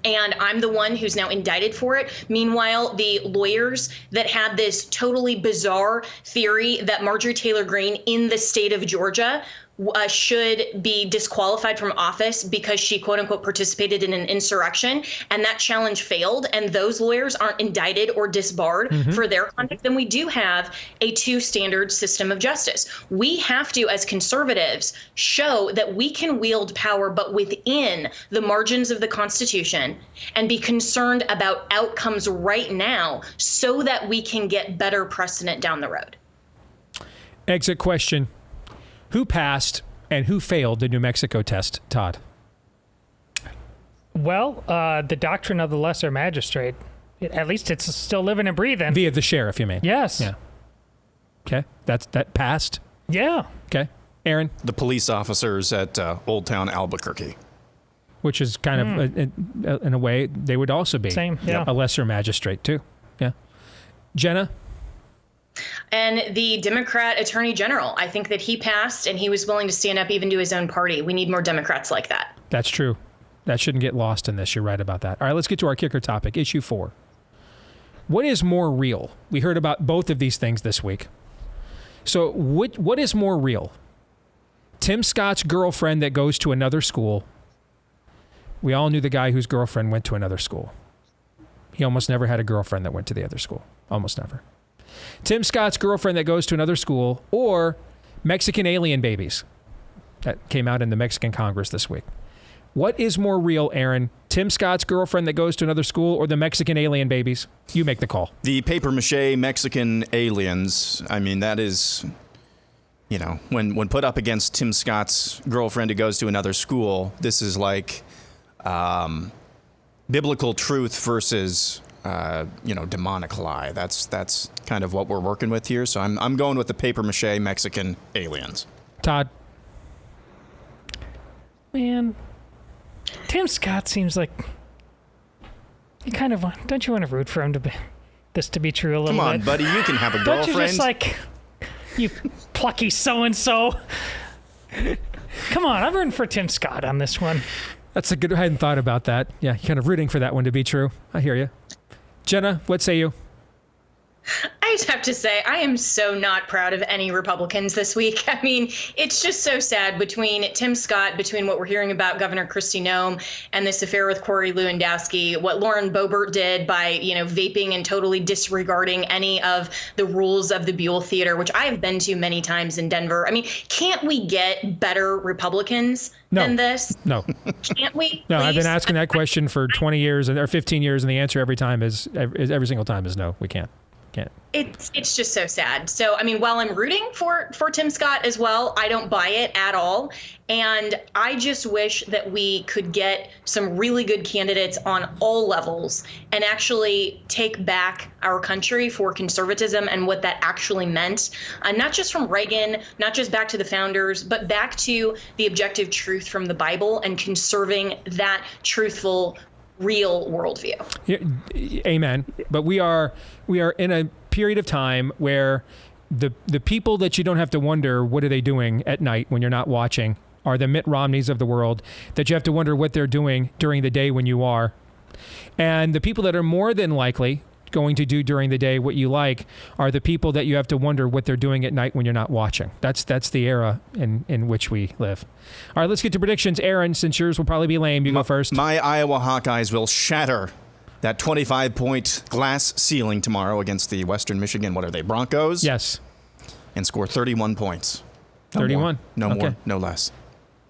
and I'm the one who's now indicted for it. Meanwhile, the lawyers that had this totally bizarre theory that Marjorie Taylor Greene in the state of Georgia should be disqualified from office because she, quote unquote, participated in an insurrection, and that challenge failed, and those lawyers aren't indicted or disbarred for their conduct, then we do have a two-standard system of justice. We have to, as conservatives, show that we can wield power, but within the margins of the Constitution, and be concerned about outcomes right now so that we can get better precedent down the road. Exit question. Who passed and who failed the New Mexico test, Todd? Well, the doctrine of the lesser magistrate. At least it's still living and breathing. Via the sheriff, you mean? Yes. Yeah. Okay. That passed? Yeah. Okay. Aaron? The police officers at Old Town Albuquerque. Which is kind of, in a way, they would also be Same, yeah. a lesser magistrate, too. Yeah. Jenna? And the Democrat Attorney General, I think that he passed and he was willing to stand up even to his own party. We need more Democrats like that. That's true. That shouldn't get lost in this. You're right about that. All right, let's get to our kicker topic, issue 4. What is more real? We heard about both of these things this week. So what is more real? Tim Scott's girlfriend that goes to another school. We all knew the guy whose girlfriend went to another school. He almost never had a girlfriend that went to the other school. Almost never. Tim Scott's girlfriend that goes to another school, or Mexican alien babies. That came out in the Mexican Congress this week. What is more real, Aaron? Tim Scott's girlfriend that goes to another school, or the Mexican alien babies? You make the call. The papier-mâché Mexican aliens, I mean, that is, when put up against Tim Scott's girlfriend who goes to another school, this is like biblical truth versus demonic lie. That's kind of what we're working with here. So I'm going with the papier-mâché Mexican aliens. Todd? Man, Tim Scott seems like you kind of want. Don't you want to root for him to be this to be true a little bit? Come on, buddy, you can have a Don't girlfriend. you just like you plucky so and so? Come on, I'm rooting for Tim Scott on this one. That's a good. I hadn't thought about that. Yeah, you're kind of rooting for that one to be true. I hear you. Jenna, what say you? I just have to say, I am so not proud of any Republicans this week. I mean, it's just so sad between Tim Scott, between what we're hearing about Governor Kristi Noem and this affair with Corey Lewandowski, what Lauren Boebert did by, vaping and totally disregarding any of the rules of the Buell Theater, which I have been to many times in Denver. I mean, can't we get better Republicans than this? No. Can't we? No, please? I've been asking that question for 20 years or 15 years, and the answer every single time is no, we can't. Can't. It's just so sad. So, I mean, while I'm rooting for Tim Scott as well, I don't buy it at all. And I just wish that we could get some really good candidates on all levels and actually take back our country for conservatism and what that actually meant. Not just from Reagan, not just back to the founders, but back to the objective truth from the Bible and conserving that truthful, real worldview. Yeah, amen. But we are in a period of time where the people that you don't have to wonder what are they doing at night when you're not watching are the Mitt Romneys of the world that you have to wonder what they're doing during the day when you are. And the people that are more than likely going to do during the day what you like are the people that you have to wonder what they're doing at night when you're not watching. That's the era in which we live. All right, let's get to predictions. Aaron, since yours will probably be lame, you go first. My Iowa Hawkeyes will shatter that 25-point glass ceiling tomorrow against the Western Michigan, what are they, Broncos? Yes. And score 31 points. No 31? No Okay. more, no less.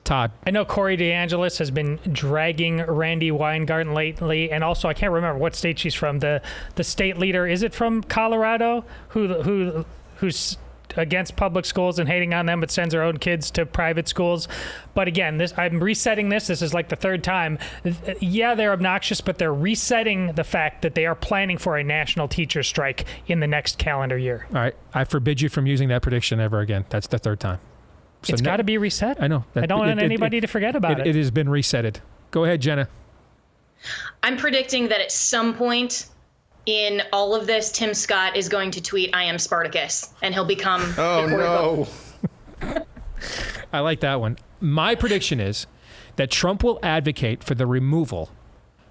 Todd. I know Corey DeAngelis has been dragging Randy Weingarten lately, and also I can't remember what state she's from. The state leader, is it from Colorado, who's against public schools and hating on them, but sends her own kids to private schools? But again, I'm resetting this. This is like the third time. Yeah, they're obnoxious, but they're resetting the fact that they are planning for a national teacher strike in the next calendar year. All right, I forbid you from using that prediction ever again. That's the third time. So it's got to be reset. I know. I don't want anybody to forget about it. It has been resetted. Go ahead, Jenna. I'm predicting that at some point in all of this, Tim Scott is going to tweet, "I am Spartacus," and he'll become Oh, no. I like that one. My prediction is that Trump will advocate for the removal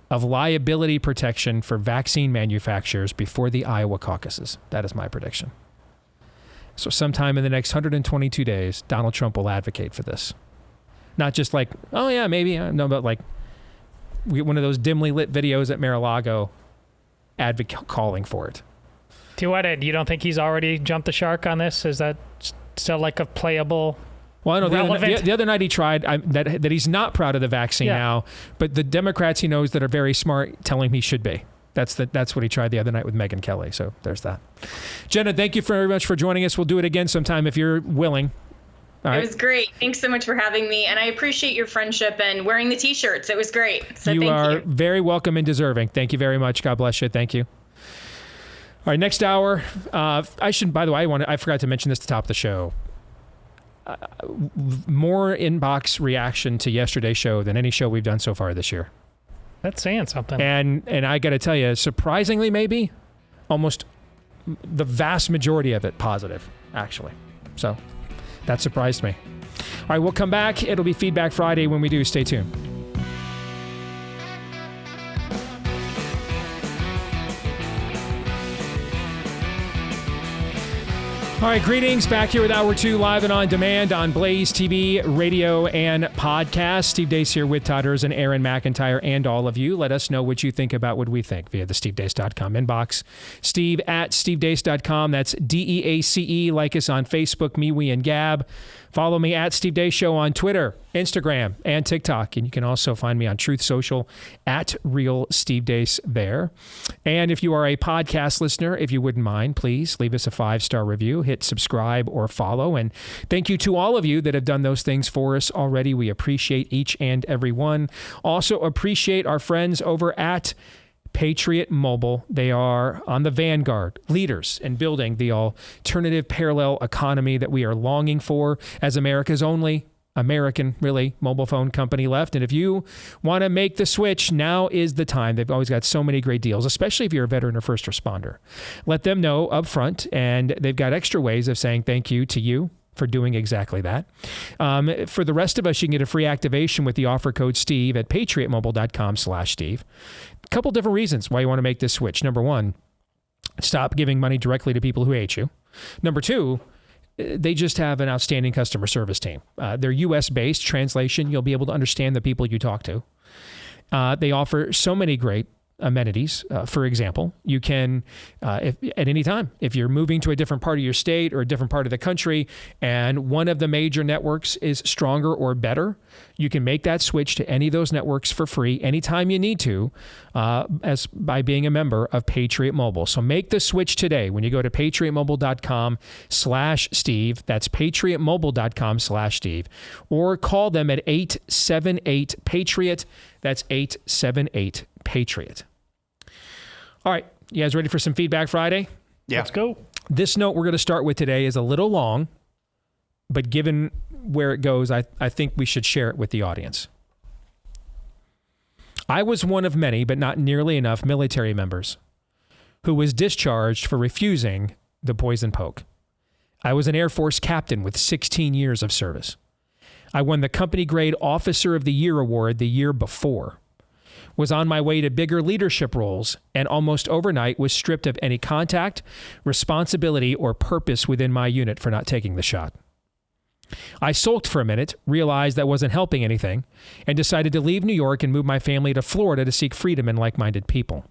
of liability protection for vaccine manufacturers before the Iowa caucuses. That is my prediction. So sometime in the next 122 days, Donald Trump will advocate for this. Not just like, oh yeah, maybe. No, but like one of those dimly lit videos at Mar-a-Lago calling for it. To what end? You don't think he's already jumped the shark on this? Is that still like a playable... Well, I know the other night he tried that he's not proud of the vaccine now, but the Democrats he knows that are very smart tell him he should be. That's what he tried the other night with Megyn Kelly. So there's that. Jenna, thank you very much for joining us. We'll do it again sometime if you're willing. All right. It was great. Thanks so much for having me. And I appreciate your friendship and wearing the T-shirts. It was great. So you thank are you. very welcome and deserving. Thank you very much. God bless you. Thank you. All right, next hour. By the way, I forgot to mention this at the top of the show. More inbox reaction to yesterday's show than any show we've done so far this year. That's saying something. And I got to tell you, surprisingly, maybe almost the vast majority of it positive, actually. So that surprised me. All right, we'll come back. It'll be Feedback Friday when we do. Stay tuned. All right, greetings. Back here with Hour 2, live and on demand on Blaze TV, radio, and podcast. Steve Deace here with Todd and Aaron McIntyre, and all of you. Let us know what you think about what we think via the stevedeace.com inbox. Steve at stevedeace.com. That's DEACE. Like us on Facebook, me, we, and Gab. Follow me at Steve Deace Show on Twitter, Instagram, and TikTok. And you can also find me on Truth Social at Real Steve Deace there. And if you are a podcast listener, if you wouldn't mind, please leave us a 5-star review, hit subscribe or follow. And thank you to all of you that have done those things for us already. We appreciate each and every one. Also appreciate our friends over at Patriot Mobile. They are on the vanguard, leaders in building the alternative parallel economy that we are longing for as America's only American, really, mobile phone company left. And if you want to make the switch, now is the time. They've always got so many great deals, especially if you're a veteran or first responder. Let them know up front, and they've got extra ways of saying thank you to you for doing exactly that. For the rest of us, you can get a free activation with the offer code Steve at patriotmobile.com/Steve. A couple different reasons why you want to make this switch. Number one, stop giving money directly to people who hate you. Number two, they just have an outstanding customer service team. They're U.S.-based. Translation, you'll be able to understand the people you talk to. They offer so many great amenities. For example, you can, at any time, if you're moving to a different part of your state or a different part of the country and one of the major networks is stronger or better, you can make that switch to any of those networks for free anytime you need to, as by being a member of Patriot Mobile. So make the switch today when you go to patriotmobile.com/Steve. That's patriotmobile.com/Steve. Or call them at 878-PATRIOT. That's 878-PATRIOT. All right. You guys ready for some Feedback Friday? Yeah. Let's go. This note we're going to start with today is a little long, but given where it goes, I think we should share it with the audience. I was one of many, but not nearly enough, military members who was discharged for refusing the poison poke. I was an Air Force captain with 16 years of service. I won the Company Grade Officer of the Year award the year before, was on my way to bigger leadership roles, and almost overnight was stripped of any contact, responsibility, or purpose within my unit for not taking the shot. I sulked for a minute, realized that wasn't helping anything, and decided to leave New York and move my family to Florida to seek freedom and like-minded people.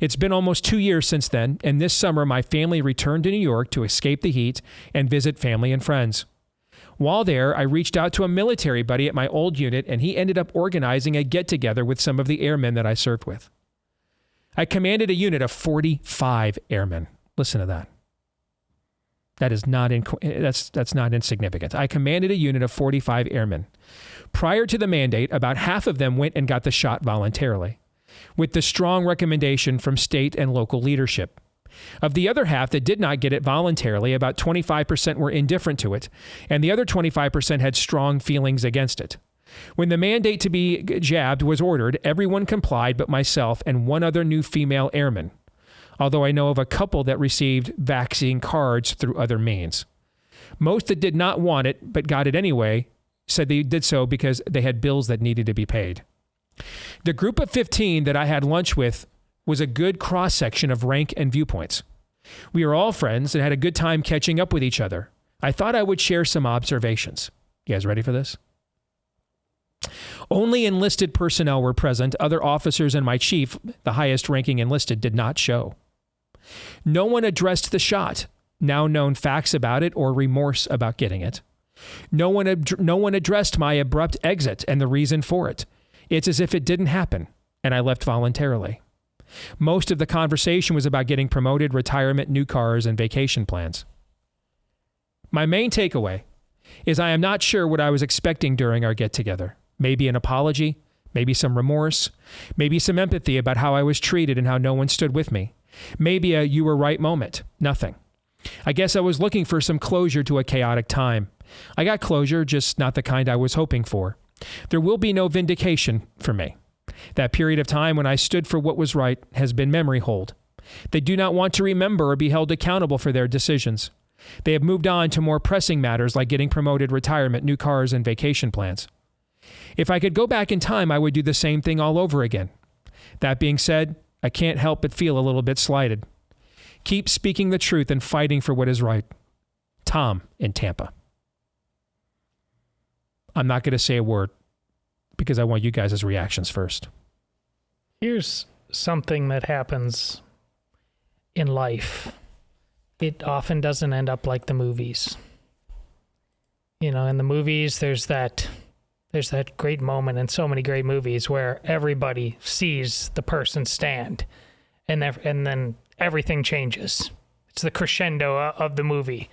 It's been almost 2 years since then, and this summer my family returned to New York to escape the heat and visit family and friends. While there, I reached out to a military buddy at my old unit, and he ended up organizing a get-together with some of the airmen that I served with. I commanded a unit of 45 airmen. Listen to that. That is not that's not insignificant. I commanded a unit of 45 airmen. Prior to the mandate, about half of them went and got the shot voluntarily, with the strong recommendation from state and local leadership. Of the other half that did not get it voluntarily, about 25% were indifferent to it, and the other 25% had strong feelings against it. When the mandate to be jabbed was ordered, everyone complied but myself and one other new female airman, although I know of a couple that received vaccine cards through other means. Most that did not want it but got it anyway said they did so because they had bills that needed to be paid. The group of 15 that I had lunch with was a good cross-section of rank and viewpoints. We were all friends and had a good time catching up with each other. I thought I would share some observations. You guys ready for this? Only enlisted personnel were present. Other officers and my chief, the highest ranking enlisted, did not show. No one addressed the shot, now known facts about it or remorse about getting it. No one addressed my abrupt exit and the reason for it. It's as if it didn't happen, and I left voluntarily. Most of the conversation was about getting promoted, retirement, new cars, and vacation plans. My main takeaway is I am not sure what I was expecting during our get-together. Maybe an apology, maybe some remorse, maybe some empathy about how I was treated and how no one stood with me. Maybe a you were right moment. Nothing. I guess I was looking for some closure to a chaotic time. I got closure, just not the kind I was hoping for. There will be no vindication for me. That period of time when I stood for what was right has been memory hold. They do not want to remember or be held accountable for their decisions. They have moved on to more pressing matters like getting promoted, retirement, new cars, and vacation plans. If I could go back in time, I would do the same thing all over again. That being said, I can't help but feel a little bit slighted. Keep speaking the truth and fighting for what is right. Tom in Tampa. I'm not going to say a word because I want you guys' reactions first. Here's something that happens in life. It often doesn't end up like the movies. You know, in the movies, there's that great moment in so many great movies where everybody sees the person stand, and then everything changes. It's the crescendo of the movie.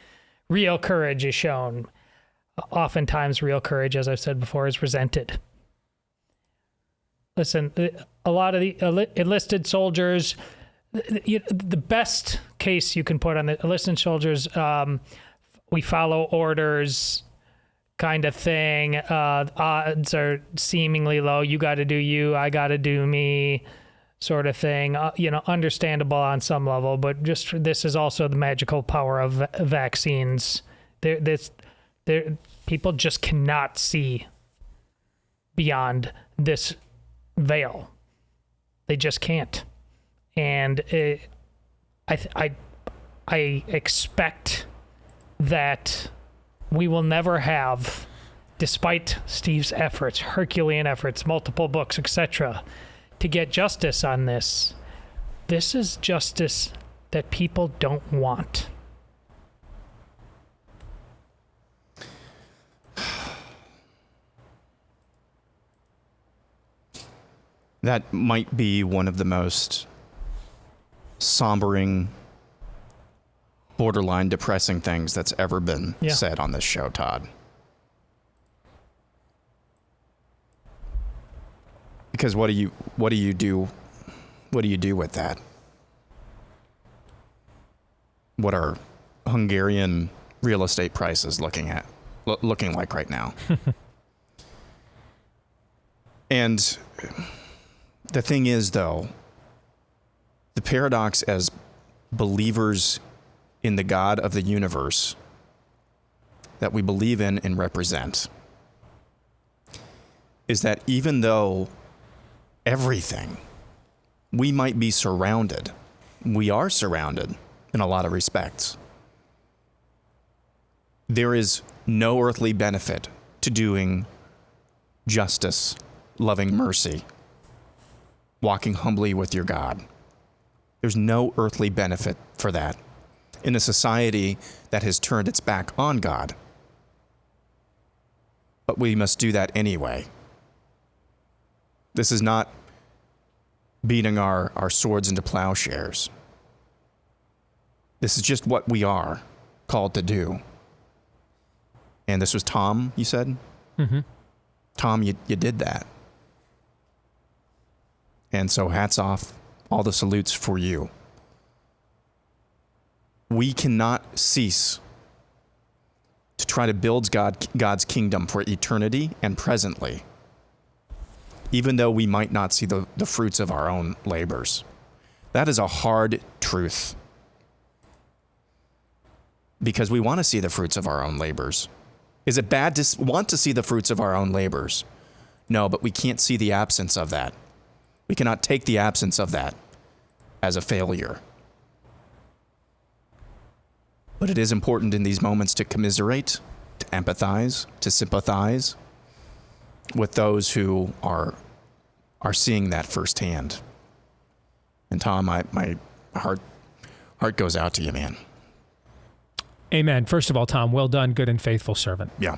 Real courage is shown. Oftentimes, real courage, as I've said before, is resented. Listen, a lot of the enlisted soldiers, the best case you can put on the enlisted soldiers, we follow orders kind of thing. Odds are seemingly low. You got to do you, I got to do me sort of thing. Understandable on some level, but just this is also the magical power of vaccines. People just cannot see beyond this veil. They just can't. And I expect that we will never have, despite Steve's efforts, Herculean efforts, multiple books, etc., to get justice on this. This is justice that people don't want. That might be one of the most sombering, borderline depressing things that's ever been said on this show, Todd. Because what do you do with that? What are Hungarian real estate prices looking like right now? And the thing is, though, the paradox as believers in the God of the universe that we believe in and represent is that even though everything, we might be surrounded, we are surrounded in a lot of respects, there is no earthly benefit to doing justice, loving mercy, walking humbly with your God. There's no earthly benefit for that in a society that has turned its back on God. But we must do that anyway. This is not beating our swords into plowshares. This is just what we are called to do. And this was Tom, you said? Mm-hmm. Tom, you did that. And so hats off, all the salutes for you. We cannot cease to try to build God's kingdom for eternity and presently, even though we might not see the fruits of our own labors. That is a hard truth, because we want to see the fruits of our own labors. Is it bad to want to see the fruits of our own labors? No, but we can't see the absence of that. We cannot take the absence of that as a failure. But it is important in these moments to commiserate, to empathize, to sympathize with those who are seeing that firsthand. And Tom, my heart goes out to you, man. Amen. First of all, Tom, well done, good and faithful servant. Yeah.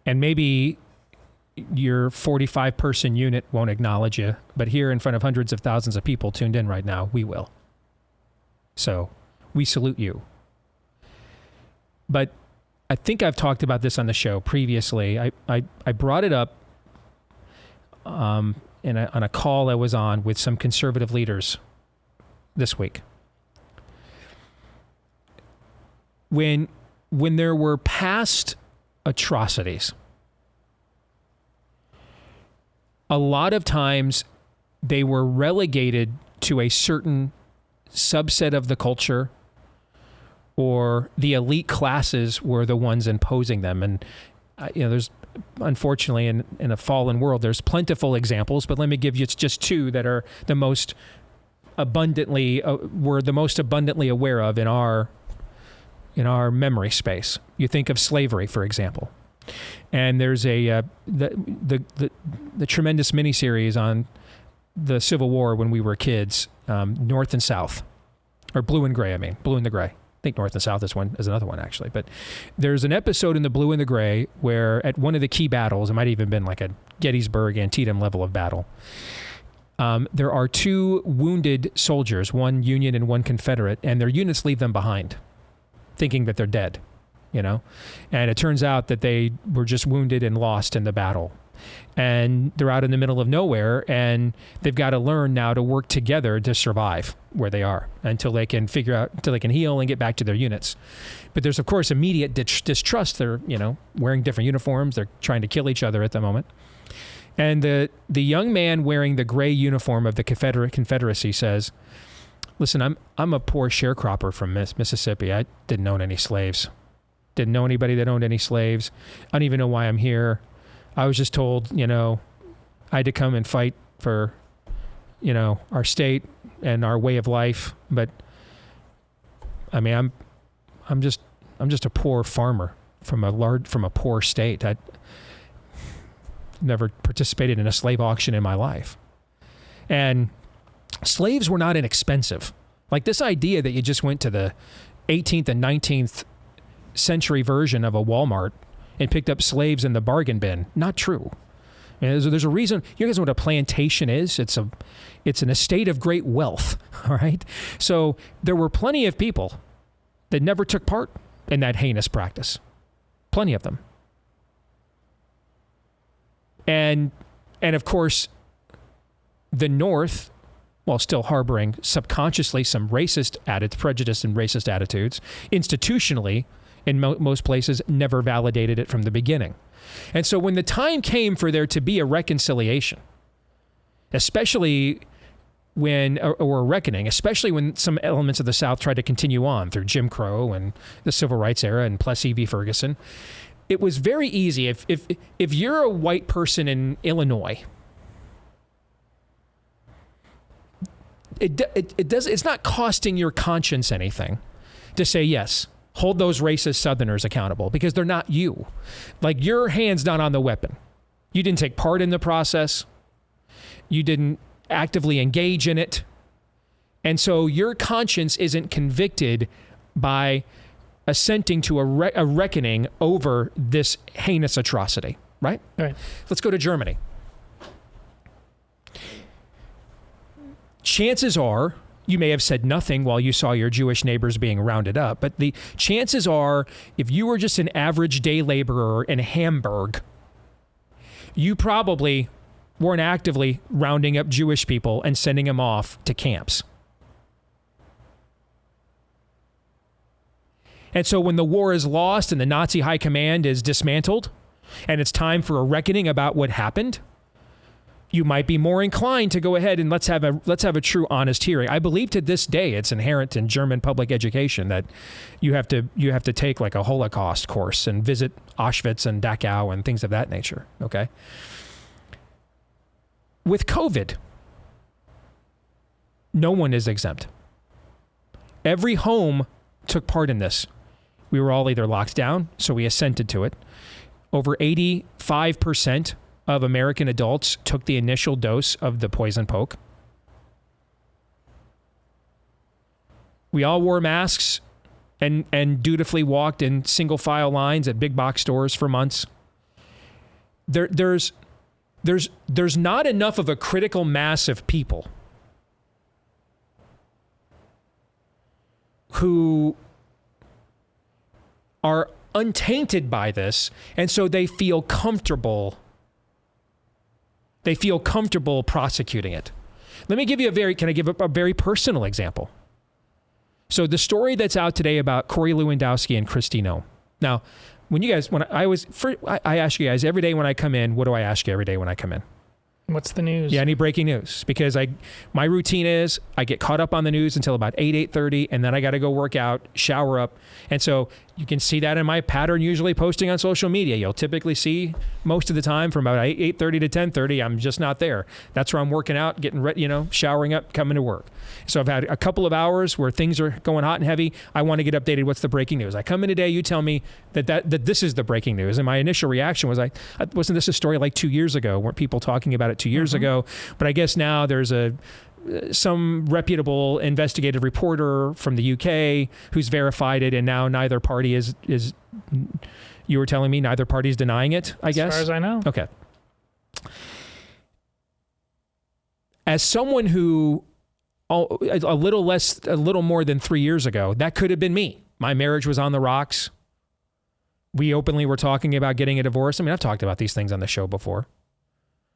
And maybe your 45-person unit won't acknowledge you, but here in front of hundreds of thousands of people tuned in right now, we will. So we salute you. But I think I've talked about this on the show previously. I brought it up on a call I was on with some conservative leaders this week. When there were past atrocities, a lot of times they were relegated to a certain subset of the culture, or the elite classes were the ones imposing them. And, there's, unfortunately, in a fallen world, there's plentiful examples, but let me give you just two that are the most abundantly, we're the most abundantly aware of in our memory space. You think of slavery, for example. And there's the tremendous miniseries on the Civil War when we were kids, North and South, or Blue and Gray. Blue and the Gray. I think North and South is another one actually. But there's an episode in the Blue and the Gray where at one of the key battles, it might even been like a Gettysburg, Antietam level of battle. There are two wounded soldiers, one Union and one Confederate, and their units leave them behind, thinking that they're dead. And it turns out that they were just wounded and lost in the battle. And they're out in the middle of nowhere, and they've got to learn now to work together to survive where they are until they can heal and get back to their units. But there's, of course, immediate distrust. They're, wearing different uniforms. They're trying to kill each other at the moment. And the young man wearing the gray uniform of the Confederacy says, "Listen, I'm a poor sharecropper from Mississippi. I didn't own any slaves. Didn't know anybody that owned any slaves. I don't even know why I'm here. I was just told, I had to come and fight for, our state and our way of life. But I'm just a poor farmer from a poor state. never participated in a slave auction in my life. And slaves were not inexpensive. Like this idea that you just went to the 18th and 19th century version of a Walmart and picked up slaves in the bargain bin, not true. I mean, there's a reason. You guys know what a plantation is? It's an estate of great wealth, all right? So there were plenty of people that never took part in that heinous practice. Plenty of them. And of course, the North, while still harboring subconsciously some racist prejudice and racist attitudes, institutionally, in most places, never validated it from the beginning. And so when the time came for there to be a reconciliation, especially when, or a reckoning, especially when some elements of the South tried to continue on through Jim Crow and the Civil Rights era and Plessy v. Ferguson, it was very easy. If you're a white person in Illinois, it's not costing your conscience anything to say, yes, hold those racist Southerners accountable, because they're not you. Like, your hand's not on the weapon. You didn't take part in the process. You didn't actively engage in it. And so your conscience isn't convicted by assenting to a reckoning over this heinous atrocity, right? Right. Let's go to Germany. Chances are, you may have said nothing while you saw your Jewish neighbors being rounded up, but the chances are, if you were just an average day laborer in Hamburg, you probably weren't actively rounding up Jewish people and sending them off to camps. And so when the war is lost and the Nazi high command is dismantled, and it's time for a reckoning about what happened, you might be more inclined to go ahead and let's have a true, honest hearing. I believe to this day it's inherent in German public education that you have to take like a Holocaust course and visit Auschwitz and Dachau and things of that nature. Okay. With COVID, no one is exempt. Every home took part in this. We were all either locked down, so we assented to it. Over 85% of American adults took the initial dose of the poison poke. We all wore masks and dutifully walked in single file lines at big box stores for months. There's not enough of a critical mass of people who are untainted by this, and so they feel comfortable. They feel comfortable prosecuting it. Let me give you can I give a very personal example? So the story that's out today about Corey Lewandowski and Kristi Noem. Now, I ask you guys every day when I come in, what do I ask you every day when I come in? What's the news? Yeah, any breaking news? Because my routine is I get caught up on the news until about 8:30, and then I got to go work out, shower up. And so you can see that in my pattern, usually posting on social media. You'll typically see most of the time from about 8:30 to 10:30, I'm just not there. That's where I'm working out, getting ready, showering up, coming to work. So I've had a couple of hours where things are going hot and heavy. I want to get updated. What's the breaking news? I come in today, you tell me that this is the breaking news. And my initial reaction was, wasn't this a story like 2 years ago? Weren't people talking about it 2 years ago? But I guess now there's some reputable investigative reporter from the UK who's verified it, and now neither party is you were telling me neither party's denying it, I guess? As far as I know. Okay. As someone who a little more than 3 years ago, that could have been me. My marriage was on the rocks. We openly were talking about getting a divorce. I mean, I've talked about these things on the show before.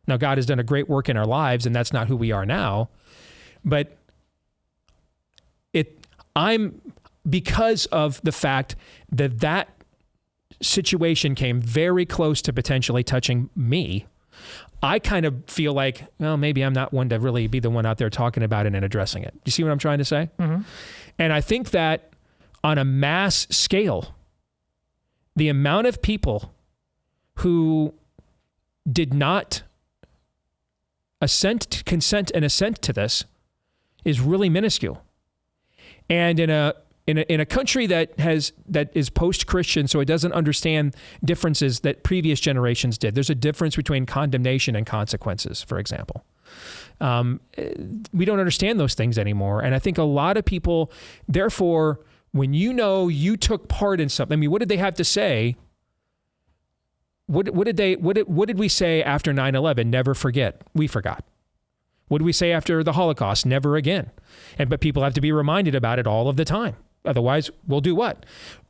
Now, God has done a great work in our lives, and that's not who we are now. But because of the fact that situation came very close to potentially touching me, I kind of feel like, well, maybe I'm not one to really be the one out there talking about it and addressing it. You see what I'm trying to say? Mm-hmm. And I think that on a mass scale, the amount of people who did not consent and assent to this is really minuscule. And in a in a country that is post-Christian, so it doesn't understand differences that previous generations did. There's a difference between condemnation and consequences, for example. We don't understand those things anymore. And I think a lot of people, therefore, when you took part in something, I mean, what did they have to say? What did we say after 9/11? Never forget. We forgot. What did we say after the Holocaust? Never again. But people have to be reminded about it all of the time. Otherwise, we'll do what?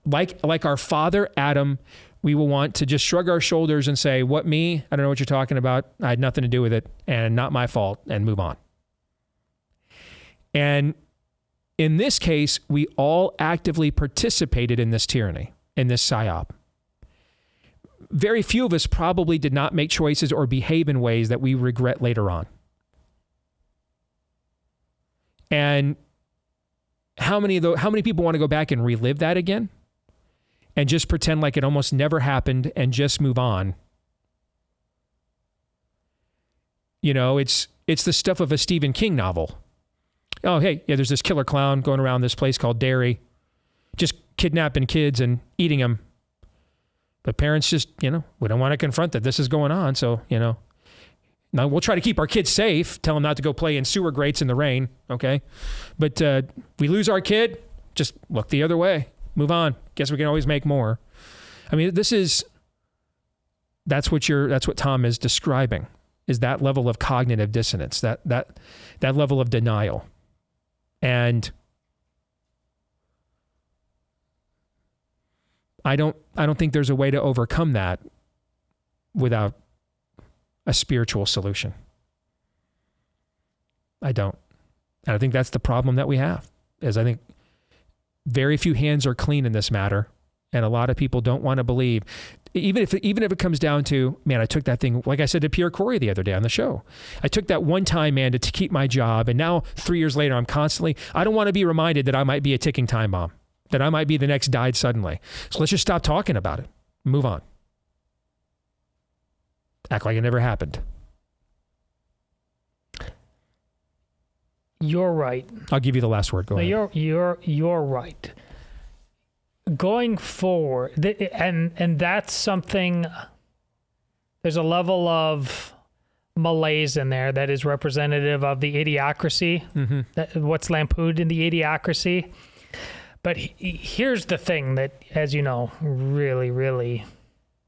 Like our father Adam, we will want to just shrug our shoulders and say, what, me? I don't know what you're talking about. I had nothing to do with it and not my fault, and move on. And in this case, we all actively participated in this tyranny, in this psyop. Very few of us probably did not make choices or behave in ways that we regret later on. And how many people want to go back and relive that again? And just pretend like it almost never happened and just move on. You know, it's the stuff of a Stephen King novel. Oh, hey, yeah, there's this killer clown going around this place called Derry, just kidnapping kids and eating them. But parents just, we don't want to confront that this is going on. So, now we'll try to keep our kids safe, tell them not to go play in sewer grates in the rain, okay? But we lose our kid, just look the other way. Move on. Guess we can always make more. I mean, that's what Tom is describing, is that level of cognitive dissonance, that level of denial. And I don't think there's a way to overcome that without a spiritual solution. I don't. And I think that's the problem that we have, is I think very few hands are clean in this matter, and a lot of people don't want to believe. Even if it comes down to, man, I took that thing, like I said to Pierre Corey the other day on the show. I took that one time, man, to keep my job, and now 3 years later, I don't want to be reminded that I might be a ticking time bomb, that I might be the next died suddenly. So let's just stop talking about it. Move on. Act like it never happened. You're right. I'll give you the last word. Go ahead. You're right. Going forward, and that's something. There's a level of malaise in there that is representative of the idiocracy. Mm-hmm. What's lampooned in the idiocracy. But here's the thing that, as you know, really, really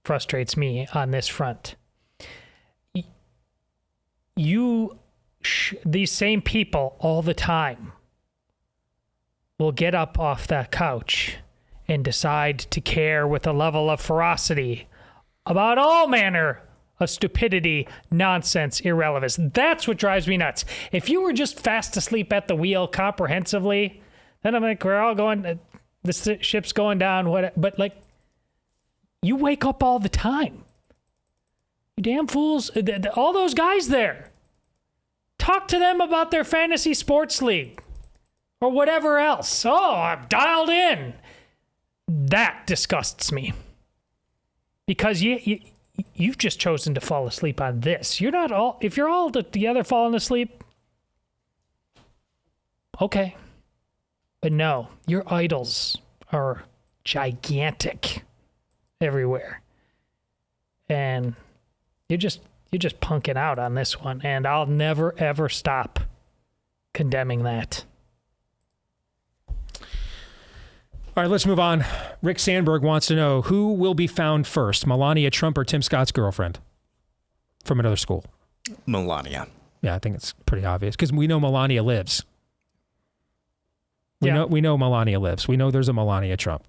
frustrates me on this front. These same people all the time will get up off that couch and decide to care with a level of ferocity about all manner of stupidity, nonsense, irrelevance. That's what drives me nuts. If you were just fast asleep at the wheel comprehensively, then I'm like, we're all going, the ship's going down, but like, you wake up all the time. You damn fools, all those guys there. Talk to them about their fantasy sports league or whatever else. Oh, I'm dialed in. That disgusts me. Because you've just chosen to fall asleep on this. You're not all, if you're all together falling asleep, okay. But no, your idols are gigantic everywhere. And you're just punking out on this one, and I'll never, ever stop condemning that. All right, let's move on. Rick Sandberg wants to know, who will be found first, Melania Trump or Tim Scott's girlfriend from another school? Melania. Yeah, I think it's pretty obvious, because we know Melania lives. We know Melania lives. We know there's a Melania Trump.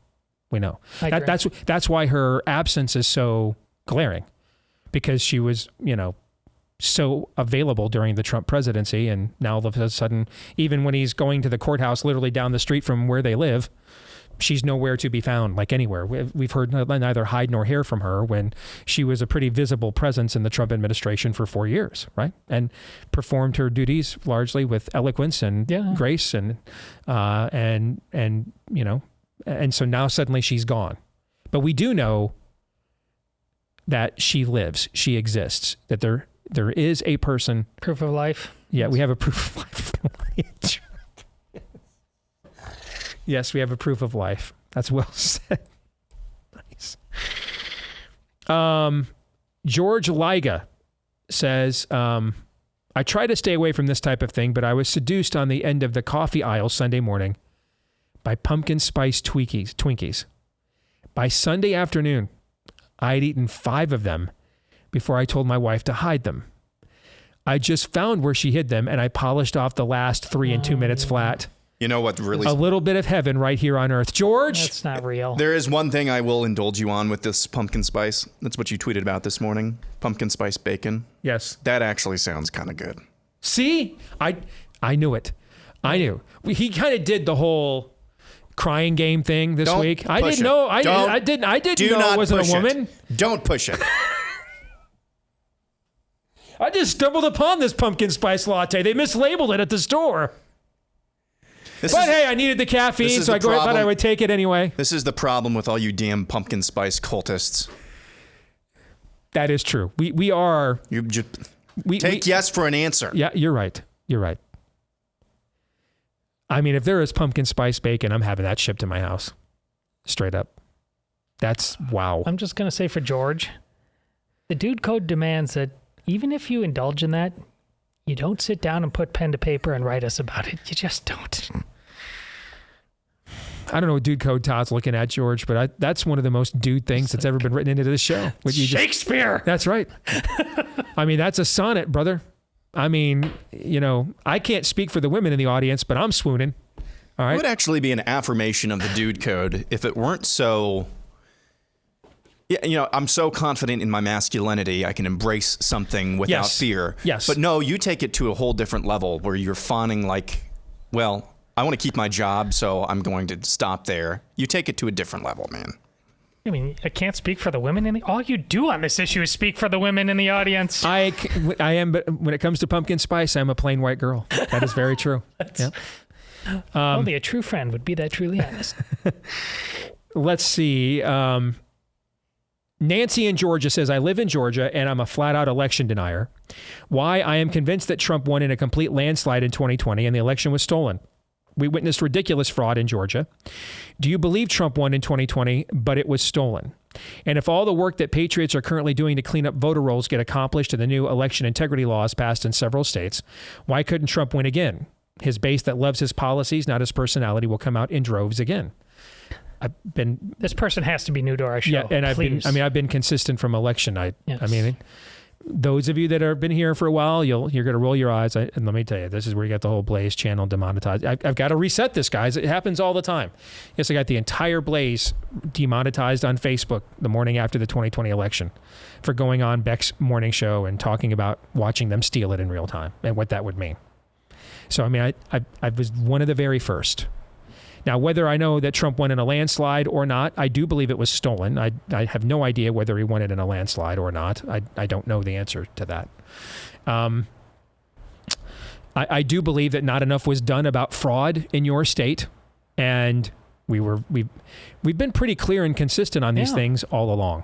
We know. That's why her absence is so glaring. Because she was, so available during the Trump presidency, and now all of a sudden, even when he's going to the courthouse literally down the street from where they live, she's nowhere to be found, like anywhere. We've heard neither hide nor hair from her when she was a pretty visible presence in the Trump administration for 4 years, right? And performed her duties largely with eloquence and grace, and so now suddenly she's gone. But we do know that she lives, she exists, that there is a person. Proof of life. Yeah, we have a proof of life. Yes, we have a proof of life. That's well said. Nice. George Liga says, I try to stay away from this type of thing, but I was seduced on the end of the coffee aisle Sunday morning by pumpkin spice Twinkies. By Sunday afternoon, I had eaten 5 of them before I told my wife to hide them. I just found where she hid them, and I polished off the last 3 in 2 minutes flat. You know what really... A little bit of heaven right here on earth. George? That's not real. There is one thing I will indulge you on with this pumpkin spice. That's what you tweeted about this morning. Pumpkin spice bacon. Yes. That actually sounds kind of good. See? I knew it. I knew. He kind of did the whole crying game thing this week. I didn't know. I didn't know it wasn't a woman. Don't push it. I just stumbled upon this pumpkin spice latte. They mislabeled it at the store. Hey, I needed the caffeine, so I thought I would take it anyway. This is the problem with all you damn pumpkin spice cultists. That is true. We are... Take yes for an answer. Yeah, you're right. You're right. I mean, if there is pumpkin spice bacon, I'm having that shipped to my house. Straight up. That's wow. I'm just going to say for George, the dude code demands that even if you indulge in that, you don't sit down and put pen to paper and write us about it. You just don't. I don't know what dude code Todd's looking at, George, but that's one of the most dude things that's ever been written into this show. Shakespeare! That's right. I mean, that's a sonnet, brother. I mean, I can't speak for the women in the audience, but I'm swooning. All right. It would actually be an affirmation of the dude code if it weren't so... Yeah, I'm so confident in my masculinity, I can embrace something without fear. Yes. But no, you take it to a whole different level where you're fawning like, well, I want to keep my job, so I'm going to stop there. You take it to a different level, man. I mean, I can't speak for the women all you do on this issue is speak for the women in the audience. I am, but when it comes to pumpkin spice, I'm a plain white girl. That is very true. Only a true friend would be that truly honest. Let's see. Nancy in Georgia says, I live in Georgia and I'm a flat out election denier. Why? I am convinced that Trump won in a complete landslide in 2020 and the election was stolen. We witnessed ridiculous fraud in Georgia. Do you believe Trump won in 2020, but it was stolen? And if all the work that patriots are currently doing to clean up voter rolls get accomplished and the new election integrity laws passed in several states, why couldn't Trump win again? His base that loves his policies, not his personality, will come out in droves again. This person has to be new to our show. Yeah, and I've been consistent from election night. Yes. I mean, those of you that have been here for a while, you're going to roll your eyes. And let me tell you, this is where you got the whole Blaze channel demonetized. I've got to reset this, guys. It happens all the time. Yes, I got the entire Blaze demonetized on Facebook the morning after the 2020 election for going on Beck's morning show and talking about watching them steal it in real time and what that would mean. So, I mean, I was one of the very first. Now, whether I know that Trump won in a landslide or not, I do believe it was stolen. I have no idea whether he won it in a landslide or not. I don't know the answer to that. I do believe that not enough was done about fraud in your state, and we've been pretty clear and consistent on these things all along.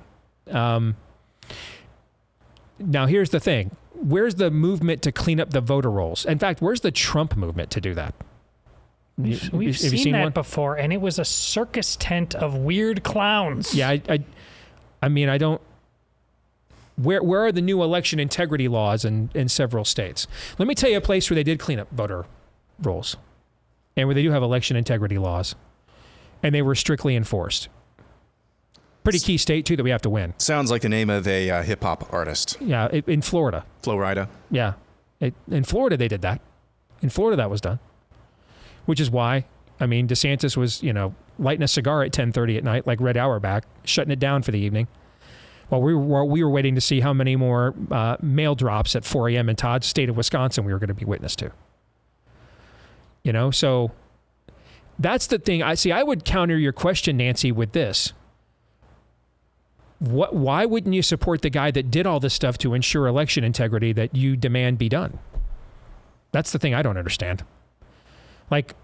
Now, here's the thing. Where's the movement to clean up the voter rolls? In fact, where's the Trump movement to do that? We've seen that before, and it was a circus tent of weird clowns. Yeah, I mean, I don't... Where are the new election integrity laws in several states? Let me tell you a place where they did clean up voter rolls and where they do have election integrity laws, and they were strictly enforced. Pretty key state, too, that we have to win. Sounds like the name of a hip-hop artist. Yeah, in Florida. Florida. Yeah. In Florida, they did that. In Florida, that was done. Which is why, I mean, DeSantis was, lighting a cigar at 10:30 at night, like Red Auerbach, shutting it down for the evening. While we were waiting to see how many more mail drops at 4 a.m. in Todd's state of Wisconsin we were going to be witness to. So that's the thing. I would counter your question, Nancy, with this. Why wouldn't you support the guy that did all this stuff to ensure election integrity that you demand be done? That's the thing I don't understand. Like,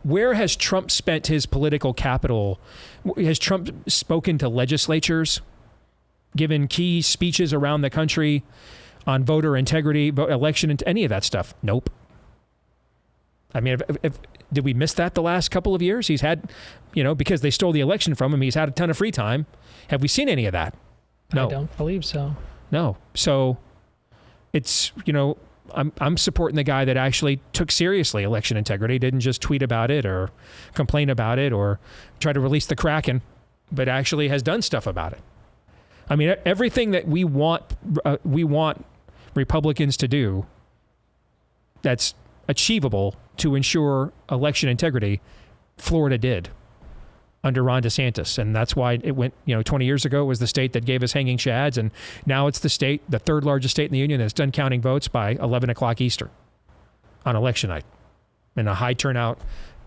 where has Trump spent his political capital? Has Trump spoken to legislatures, given key speeches around the country on voter integrity, election, any of that stuff? Nope. I mean, did we miss that the last couple of years? He's had, because they stole the election from him, he's had a ton of free time. Have we seen any of that? No. I don't believe so. No. So it's, I'm supporting the guy that actually took seriously election integrity, didn't just tweet about it or complain about it or try to release the Kraken, but actually has done stuff about it. I mean, everything that we want Republicans to do that's achievable to ensure election integrity, Florida did under Ron DeSantis. And that's why it went, 20 years ago it was the state that gave us hanging chads. And now it's the third largest state in the union that's done counting votes by 11 o'clock Eastern on election night. In a high turnout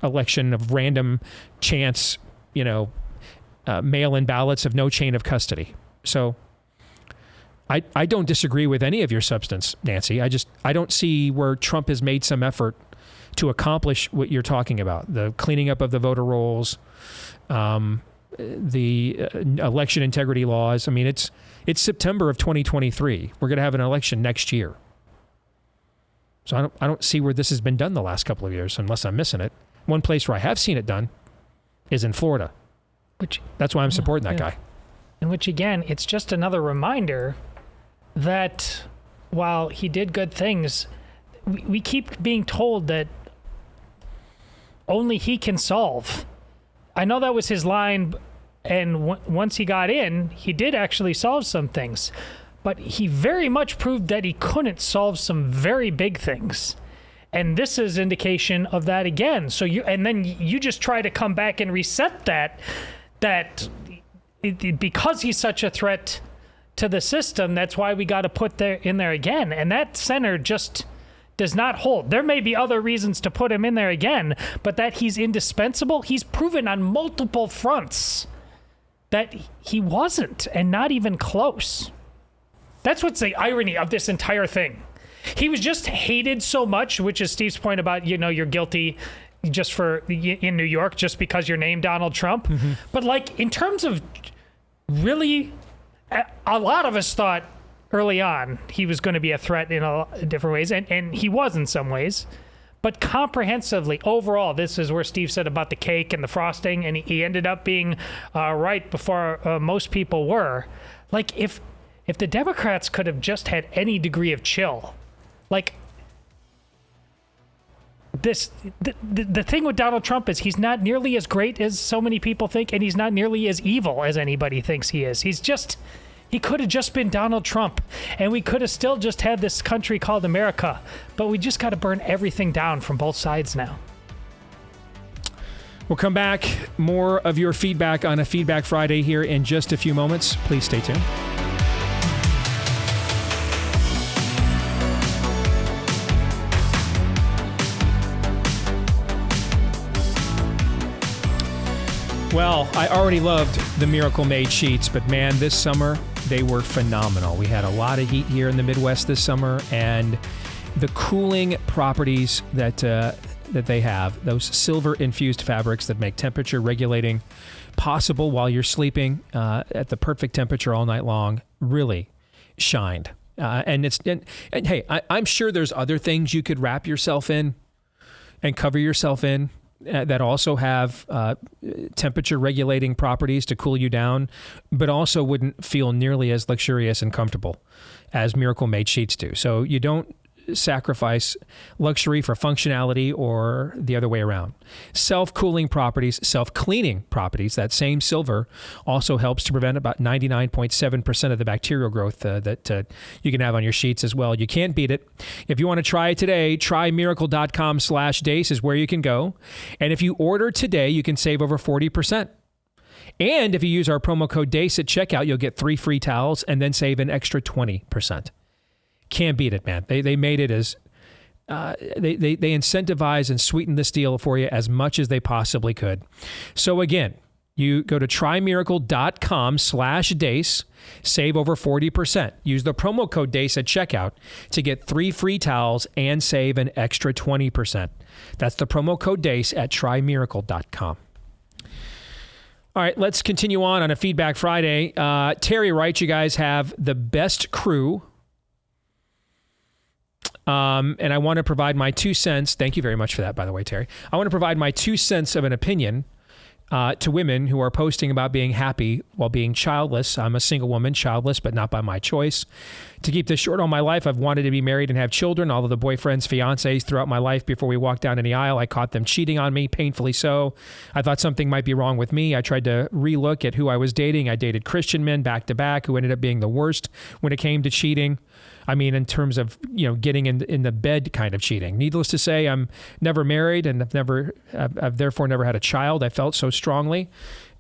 election of random chance, mail-in ballots of no chain of custody. So I don't disagree with any of your substance, Nancy. I don't see where Trump has made some effort to accomplish what you're talking about. The cleaning up of the voter rolls, the election integrity laws. I mean, it's September of 2023. We're going to have an election next year. So I don't see where this has been done the last couple of years, unless I'm missing it. One place where I have seen it done is in Florida. That's why I'm supporting that guy. And which, again, it's just another reminder that while he did good things, we keep being told that only he can solve. I know that was his line, and once he got in, he did actually solve some things. But he very much proved that he couldn't solve some very big things. And this is indication of that again. So then you just try to come back and reset that because he's such a threat to the system, that's why we got to put in there again. And that center just does not hold. There may be other reasons to put him in there again, but that he's indispensable, he's proven on multiple fronts that he wasn't, and not even close. That's what's the irony of this entire thing. He was just hated so much, which is Steve's point about, you're guilty just in New York, just because you're named Donald Trump. Mm-hmm. But in terms of really, a lot of us thought early on he was going to be a threat in different ways, and he was in some ways. But comprehensively, overall, this is where Steve said about the cake and the frosting, and he ended up being right before most people were. If the Democrats could have just had any degree of chill, the thing with Donald Trump is he's not nearly as great as so many people think, and he's not nearly as evil as anybody thinks he is. He could have just been Donald Trump, and we could have still just had this country called America, but we just got to burn everything down from both sides now. We'll come back. More of your feedback on a Feedback Friday here in just a few moments. Please stay tuned. Well, I already loved the Miracle Made sheets, but man, this summer they were phenomenal. We had a lot of heat here in the Midwest this summer, and the cooling properties that they have, those silver-infused fabrics that make temperature regulating possible while you're sleeping at the perfect temperature all night long, really shined. And hey, I'm sure there's other things you could wrap yourself in and cover yourself in that also have temperature regulating properties to cool you down, but also wouldn't feel nearly as luxurious and comfortable as Miracle Made sheets do. So you don't sacrifice luxury for functionality or the other way around. Self-cooling properties, self-cleaning properties, that same silver also helps to prevent about 99.7% of the bacterial growth that you can have on your sheets as well. You can't beat it. If you want to try it today, trymiracle.com/Deace is where you can go. And if you order today, you can save over 40%. And if you use our promo code Deace at checkout, you'll get 3 free towels and then save an extra 20%. Can't beat it, man. They made it as they incentivize and sweeten this deal for you as much as they possibly could. So again, you go to trymiracle.com/Deace, save over 40%. Use the promo code Deace at checkout to get 3 free towels and save an extra 20%. That's the promo code Deace at trymiracle.com. All right, let's continue on a Feedback Friday. Terry writes, you guys have the best crew And I want to provide my 2 cents. Thank you very much for that, by the way, Terry. I want to provide my 2 cents of an opinion to women who are posting about being happy while being childless. I'm a single woman, childless, but not by my choice. To keep this short, all my life, I've wanted to be married and have children. All of the boyfriends, fiancés throughout my life, before we walked down any aisle, I caught them cheating on me, painfully so. I thought something might be wrong with me. I tried to relook at who I was dating. I dated Christian men back to back who ended up being the worst when it came to cheating. I mean, in terms of, getting in the bed kind of cheating. Needless to say, I'm never married and I've therefore never had a child. I felt so strongly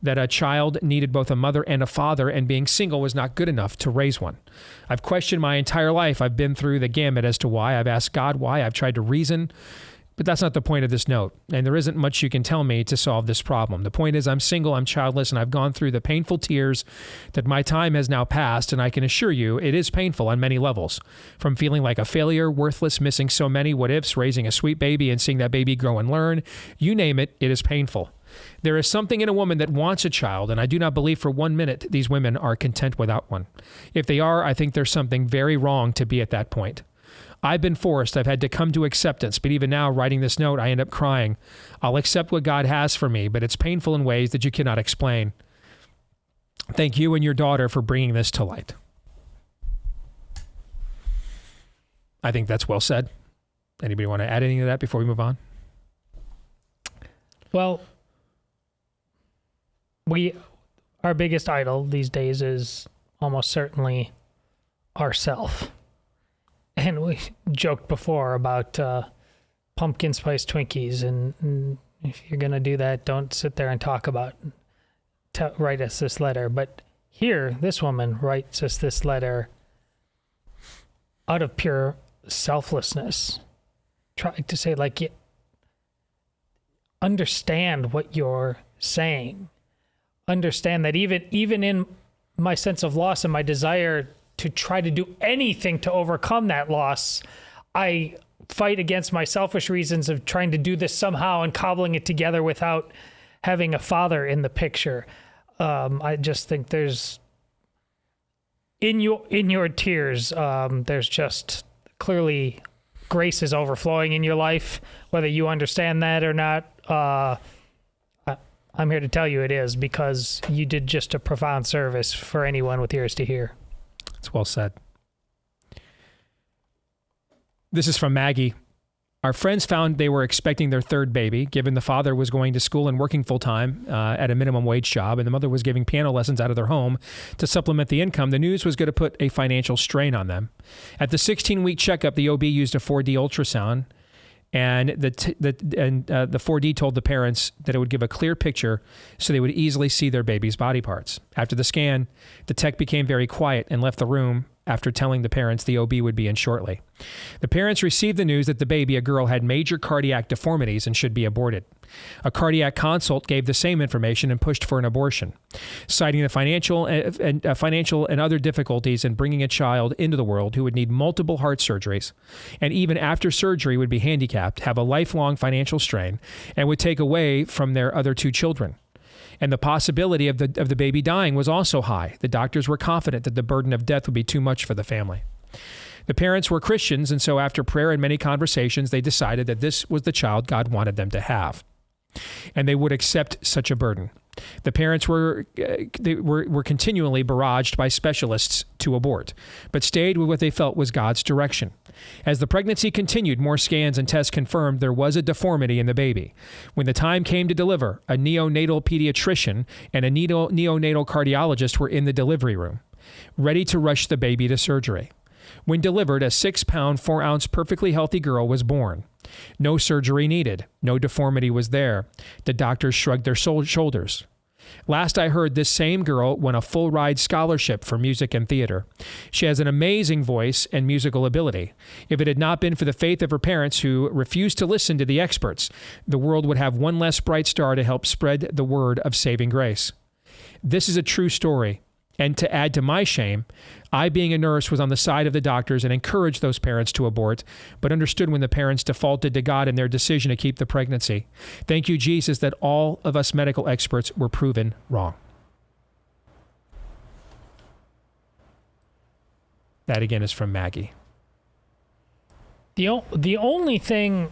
that a child needed both a mother and a father, and being single was not good enough to raise one. I've questioned my entire life. I've been through the gamut as to why. I've asked God why. I've tried to reason. But that's not the point of this note. And there isn't much you can tell me to solve this problem. The point is I'm single, I'm childless, and I've gone through the painful tears that my time has now passed. And I can assure you it is painful on many levels. From feeling like a failure, worthless, missing so many what ifs, raising a sweet baby and seeing that baby grow and learn. You name it, it is painful. There is something in a woman that wants a child, and I do not believe for 1 minute these women are content without one. If they are, I think there's something very wrong to be at that point. I've been forced. I've had to come to acceptance. But even now, writing this note, I end up crying. I'll accept what God has for me, but it's painful in ways that you cannot explain. Thank you and your daughter for bringing this to light. I think that's well said. Anybody want to add anything to that before we move on? Well, our biggest idol these days is almost certainly ourself. And we joked before about pumpkin spice Twinkies, and if you're going to do that, don't sit there and talk about, write us this letter. But here, this woman writes us this letter out of pure selflessness, trying to say, like, understand what you're saying. Understand that even in my sense of loss and my desire to try to do anything to overcome that loss, I fight against my selfish reasons of trying to do this somehow and cobbling it together without having a father in the picture. I just think there's in your tears, there's just clearly grace is overflowing in your life, whether you understand that or not. I'm here to tell you it is, because you did just a profound service for anyone with ears to hear. It's well said. This is from Maggie. Our friends found they were expecting their third baby, given the father was going to school and working full-time at a minimum wage job, and the mother was giving piano lessons out of their home to supplement the income. The news was going to put a financial strain on them. At the 16-week checkup, the OB used a 4D ultrasound, and the 4D told the parents that it would give a clear picture so they would easily see their baby's body parts. After the scan, the tech became very quiet and left the room after telling the parents the OB would be in shortly. The parents received the news that the baby, a girl, had major cardiac deformities and should be aborted. A cardiac consult gave the same information and pushed for an abortion, citing the financial and other difficulties in bringing a child into the world who would need multiple heart surgeries, and even after surgery would be handicapped, have a lifelong financial strain, and would take away from their other 2 children. And the possibility of the baby dying was also high. The doctors were confident that the burden of death would be too much for the family. The parents were Christians, and so after prayer and many conversations, they decided that this was the child God wanted them to have, and they would accept such a burden. The parents were continually barraged by specialists to abort, but stayed with what they felt was God's direction. As the pregnancy continued, more scans and tests confirmed there was a deformity in the baby. When the time came to deliver, a neonatal pediatrician and a neonatal cardiologist were in the delivery room, ready to rush the baby to surgery. When delivered, a 6-pound, 4-ounce perfectly healthy girl was born. No surgery needed. No deformity was there. The doctors shrugged their shoulders. Last I heard, this same girl won a full-ride scholarship for music and theater. She has an amazing voice and musical ability. If it had not been for the faith of her parents who refused to listen to the experts, the world would have one less bright star to help spread the word of saving grace. This is a true story. And to add to my shame, I, being a nurse, was on the side of the doctors and encouraged those parents to abort, but understood when the parents defaulted to God in their decision to keep the pregnancy. Thank you, Jesus, that all of us medical experts were proven wrong. That again is from Maggie. The only thing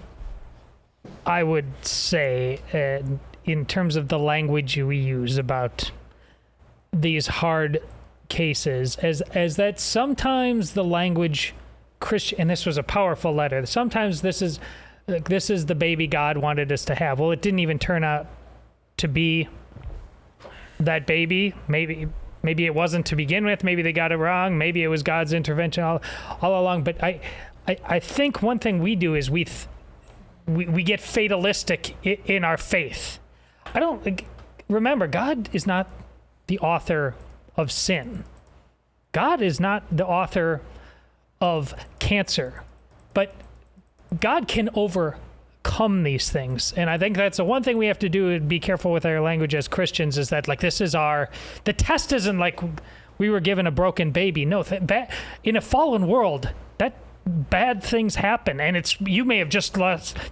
I would say in terms of the language we use about these hard cases is that sometimes the language Christian, and this was a powerful letter, sometimes this is the baby God wanted us to have. Well, it didn't even turn out to be that baby. Maybe it wasn't to begin with. Maybe they got it wrong. Maybe it was God's intervention all along. But I think one thing we do is we get fatalistic in our faith. Remember, God is not the author of sin. God is not the author of cancer, but God can overcome these things. And I think that's the one thing we have to do, and be careful with our language as Christians, is that the test isn't like we were given a broken baby. No, in a fallen world, bad things happen, and you may have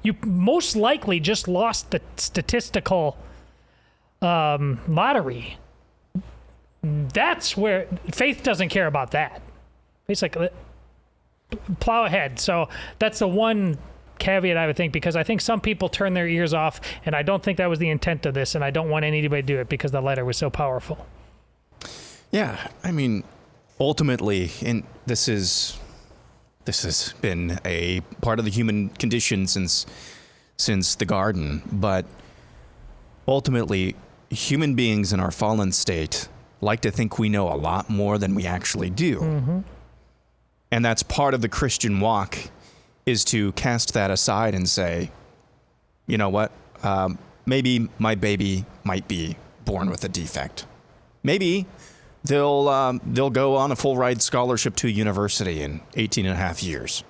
you most likely just lost the statistical lottery. That's where faith doesn't care about that. It's like plow ahead. So that's the one caveat I would think, because I think some people turn their ears off, and I don't think that was the intent of this, and I don't want anybody to do it because the letter was so powerful. Yeah, I mean, ultimately, and this has been a part of the human condition since the garden, but ultimately, human beings in our fallen state like to think we know a lot more than we actually do. Mm-hmm. And that's part of the Christian walk, is to cast that aside and say, you know what, maybe my baby might be born with a defect. Maybe they'll go on a full ride scholarship to university in 18 and a half years.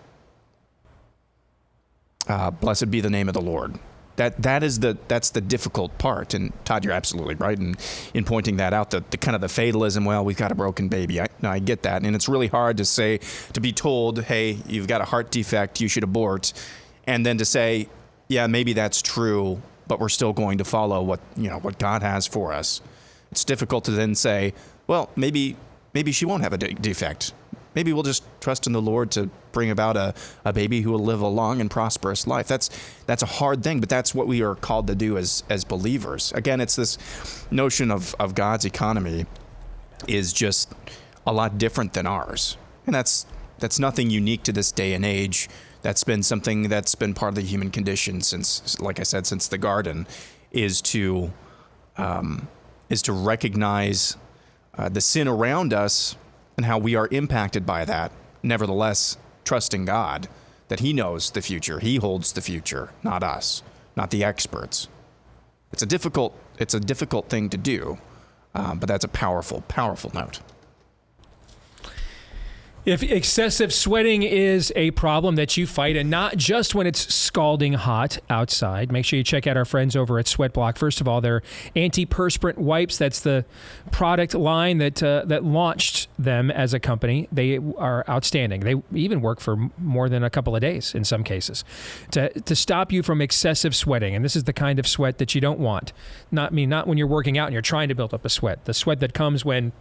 Blessed be the name of the Lord. That's the difficult part. And Todd, you're absolutely right in pointing that out, the kind of the fatalism, well, we've got a broken baby. I get that. And it's really hard to be told, hey, you've got a heart defect, you should abort. And then to say, yeah, maybe that's true, but we're still going to follow what God has for us. It's difficult to then say, well, maybe she won't have a defect. Maybe we'll just trust in the Lord to bring about a baby who will live a long and prosperous life. That's a hard thing, but that's what we are called to do as believers. Again, it's this notion of God's economy is just a lot different than ours. And that's nothing unique to this day and age. That's been something that's been part of the human condition since, like I said, since the garden, is to recognize the sin around us and how we are impacted by that. Nevertheless, trusting God that He knows the future. He holds the future, not us, not the experts. It's a difficult thing to do, but that's a powerful, powerful note. If excessive sweating is a problem that you fight, and not just when it's scalding hot outside, make sure you check out our friends over at Sweatblock. First of all, their antiperspirant wipes. That's the product line that launched them as a company. They are outstanding. They even work for more than a couple of days in some cases to stop you from excessive sweating. And this is the kind of sweat that you don't want. Not when you're working out and you're trying to build up a sweat. The sweat that comes when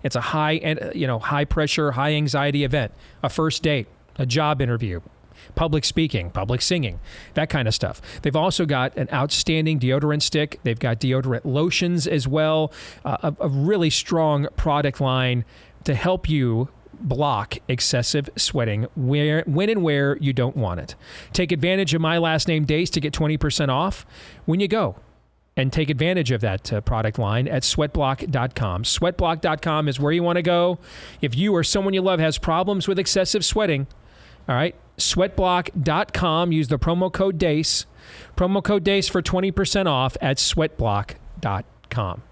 it's a high pressure, high anxiety event, a first date, a job interview, public speaking, public singing, that kind of stuff. They've also got an outstanding deodorant stick. They've got deodorant lotions as well, a really strong product line to help you block excessive sweating when and where you don't want it. Take advantage of my last name, Deace, to get 20% off when you go. And take advantage of that product line at sweatblock.com. Sweatblock.com is where you want to go if you or someone you love has problems with excessive sweating. All right, sweatblock.com. Use the promo code Deace. Promo code Deace for 20% off at sweatblock.com.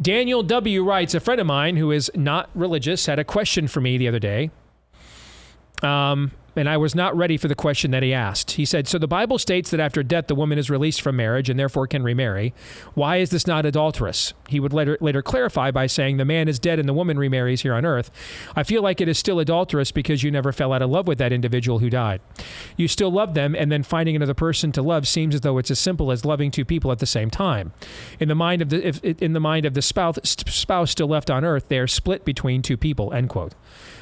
Daniel W. writes, a friend of mine who is not religious had a question for me the other day. and I was not ready for the question that he asked. He said, so the Bible states that after death, the woman is released from marriage and therefore can remarry. Why is this not adulterous? He would later clarify by saying the man is dead and the woman remarries here on earth. I feel like it is still adulterous because you never fell out of love with that individual who died. You still love them, and then finding another person to love seems as though it's as simple as loving two people at the same time. In the mind of the spouse still left on earth, they are split between two people, end quote.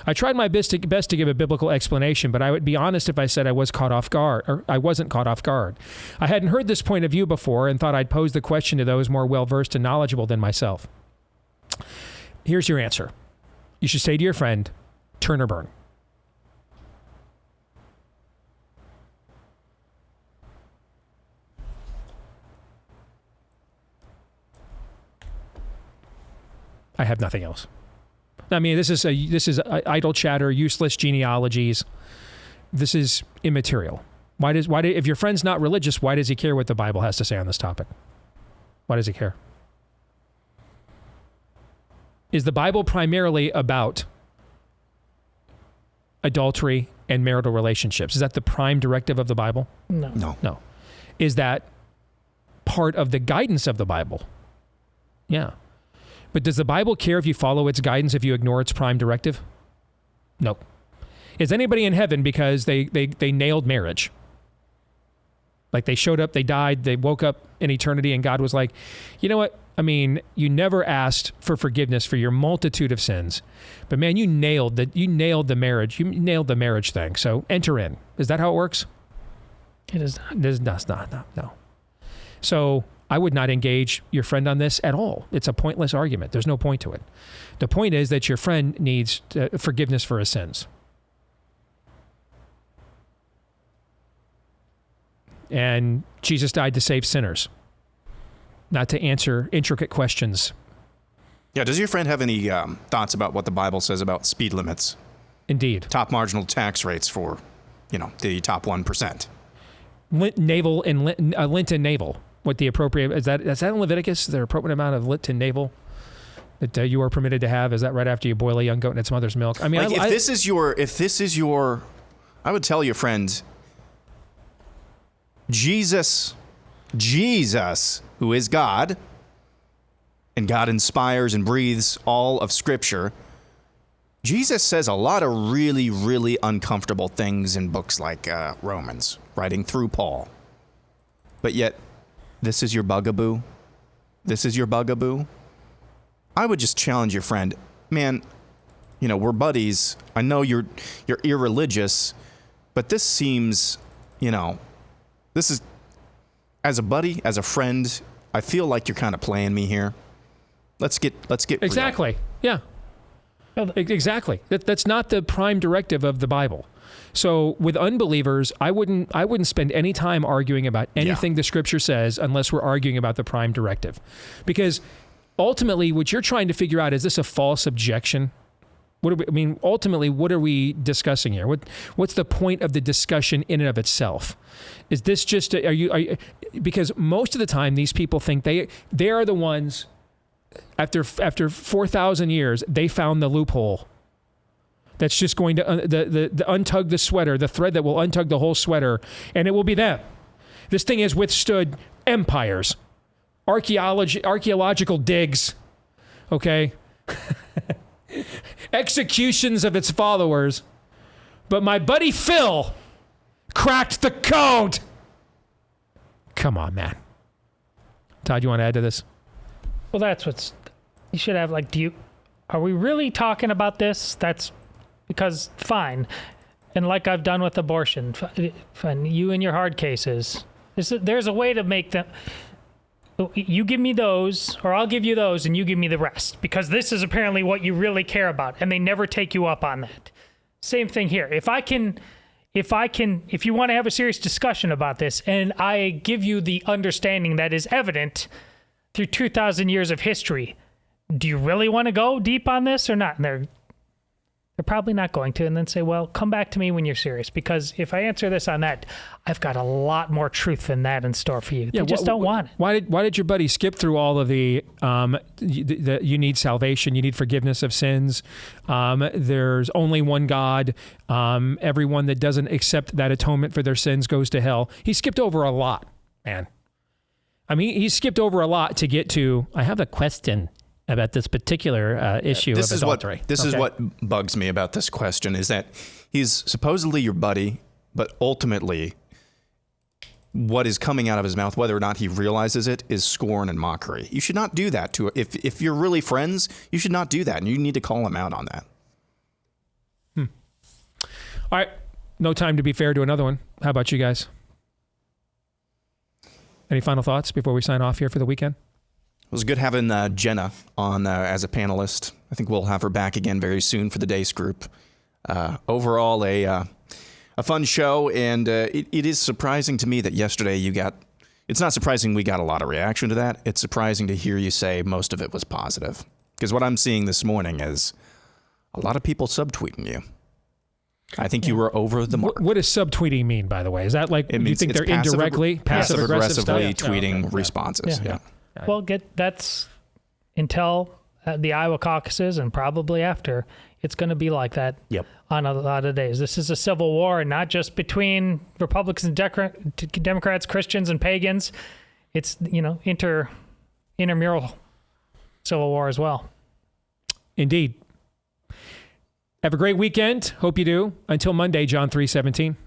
I tried my best to give a biblical explanation, but I would be honest if I said I wasn't caught off guard. I hadn't heard this point of view before and thought I'd pose the question to those more well-versed and knowledgeable than myself. Here's your answer. You should say to your friend, turn or burn. I have nothing else. I mean, this is idle chatter, useless genealogies. This is immaterial. If your friend's not religious, why does he care what the Bible has to say on this topic? Why does he care? Is the Bible primarily about adultery and marital relationships? Is that the prime directive of the Bible? No. Is that part of the guidance of the Bible? Yeah. But does the Bible care if you follow its guidance if you ignore its prime directive? No. Is anybody in heaven because they nailed marriage? Like they showed up, they died, they woke up in eternity, and God was like, you know what? I mean, you never asked for forgiveness for your multitude of sins, but man, you nailed the marriage thing. So enter in. Is that how it works? It is not. It is not. No. So I would not engage your friend on this at all. It's a pointless argument. There's no point to it. The point is that your friend needs forgiveness for his sins. And Jesus died to save sinners, not to answer intricate questions. Yeah, does your friend have any thoughts about what the Bible says about speed limits? Indeed. Top marginal tax rates for, the top 1%. Lint and navel. What the appropriate is that in Leviticus? The appropriate amount of lint and navel that you are permitted to have. Is that right after you boil a young goat in its mother's milk? I mean, if this is your, I would tell your friend, Jesus, who is God, and God inspires and breathes all of Scripture. Jesus says a lot of really, really uncomfortable things in books like Romans, writing through Paul. But yet, this is your bugaboo? I would just challenge your friend. Man, we're buddies. I know you're irreligious, but this seems, this is, as a buddy, as a friend, I feel like you're kind of playing me here. Let's get exactly. real. Yeah. Exactly. That's not the prime directive of the Bible. So with unbelievers, I wouldn't spend any time arguing about anything the Scripture says unless we're arguing about the prime directive. Because ultimately, what you're trying to figure out, is this a false objection? Ultimately, what are we discussing here? What's the point of the discussion in and of itself? Is this just because most of the time these people think they are the ones, after 4,000 years, they found the loophole that's just going to untug the sweater, the thread that will untug the whole sweater, and it will be them. This thing has withstood empires, archaeological digs, okay? Executions of its followers. But my buddy Phil cracked the code. Come on, man. Todd, you want to add to this? Well, that's you should have, are we really talking about this? That's because, fine. And like I've done with abortion, fine, you and your hard cases, there's a way to make them, you give me those, or I'll give you those, and you give me the rest, because this is apparently what you really care about, and they never take you up on that. Same thing here. If you want to have a serious discussion about this, and I give you the understanding that is evident through 2,000 years of history, do you really want to go deep on this or not? And They're probably not going to, and then say, well, come back to me when you're serious, because if I answer this on that, I've got a lot more truth than that in store for you. They just don't want it. Why did your buddy skip through all of the you need salvation, you need forgiveness of sins, there's only one God, everyone that doesn't accept that atonement for their sins goes to hell? He skipped over a lot, man. I mean, he skipped over a lot to get to, I have a question about this particular issue of adultery. This is what bugs me about this question, is that he's supposedly your buddy, but ultimately what is coming out of his mouth, whether or not he realizes it, is scorn and mockery. You should not do that to, if you're really friends, you should not do that, and you need to call him out on that. All right, no time to be fair to another one. How about you guys? Any final thoughts before we sign off here for the weekend? It was good having Jenna on as a panelist. I think we'll have her back again very soon for the Deace Group. Overall, a fun show, and it is surprising to me that yesterday it's not surprising we got a lot of reaction to that. It's surprising to hear you say most of it was positive. Because what I'm seeing this morning is a lot of people subtweeting you. I think you were over the mark. What does subtweeting mean, by the way? Is that like, do you think they're indirectly, passive-aggressively tweeting responses? Yeah. Well, that's until the Iowa caucuses, and probably after, it's going to be like that on a lot of days. This is a civil war, and not just between Republicans and Democrats, Christians and pagans. It's, intramural civil war as well. Indeed. Have a great weekend. Hope you do. Until Monday, John 3:17.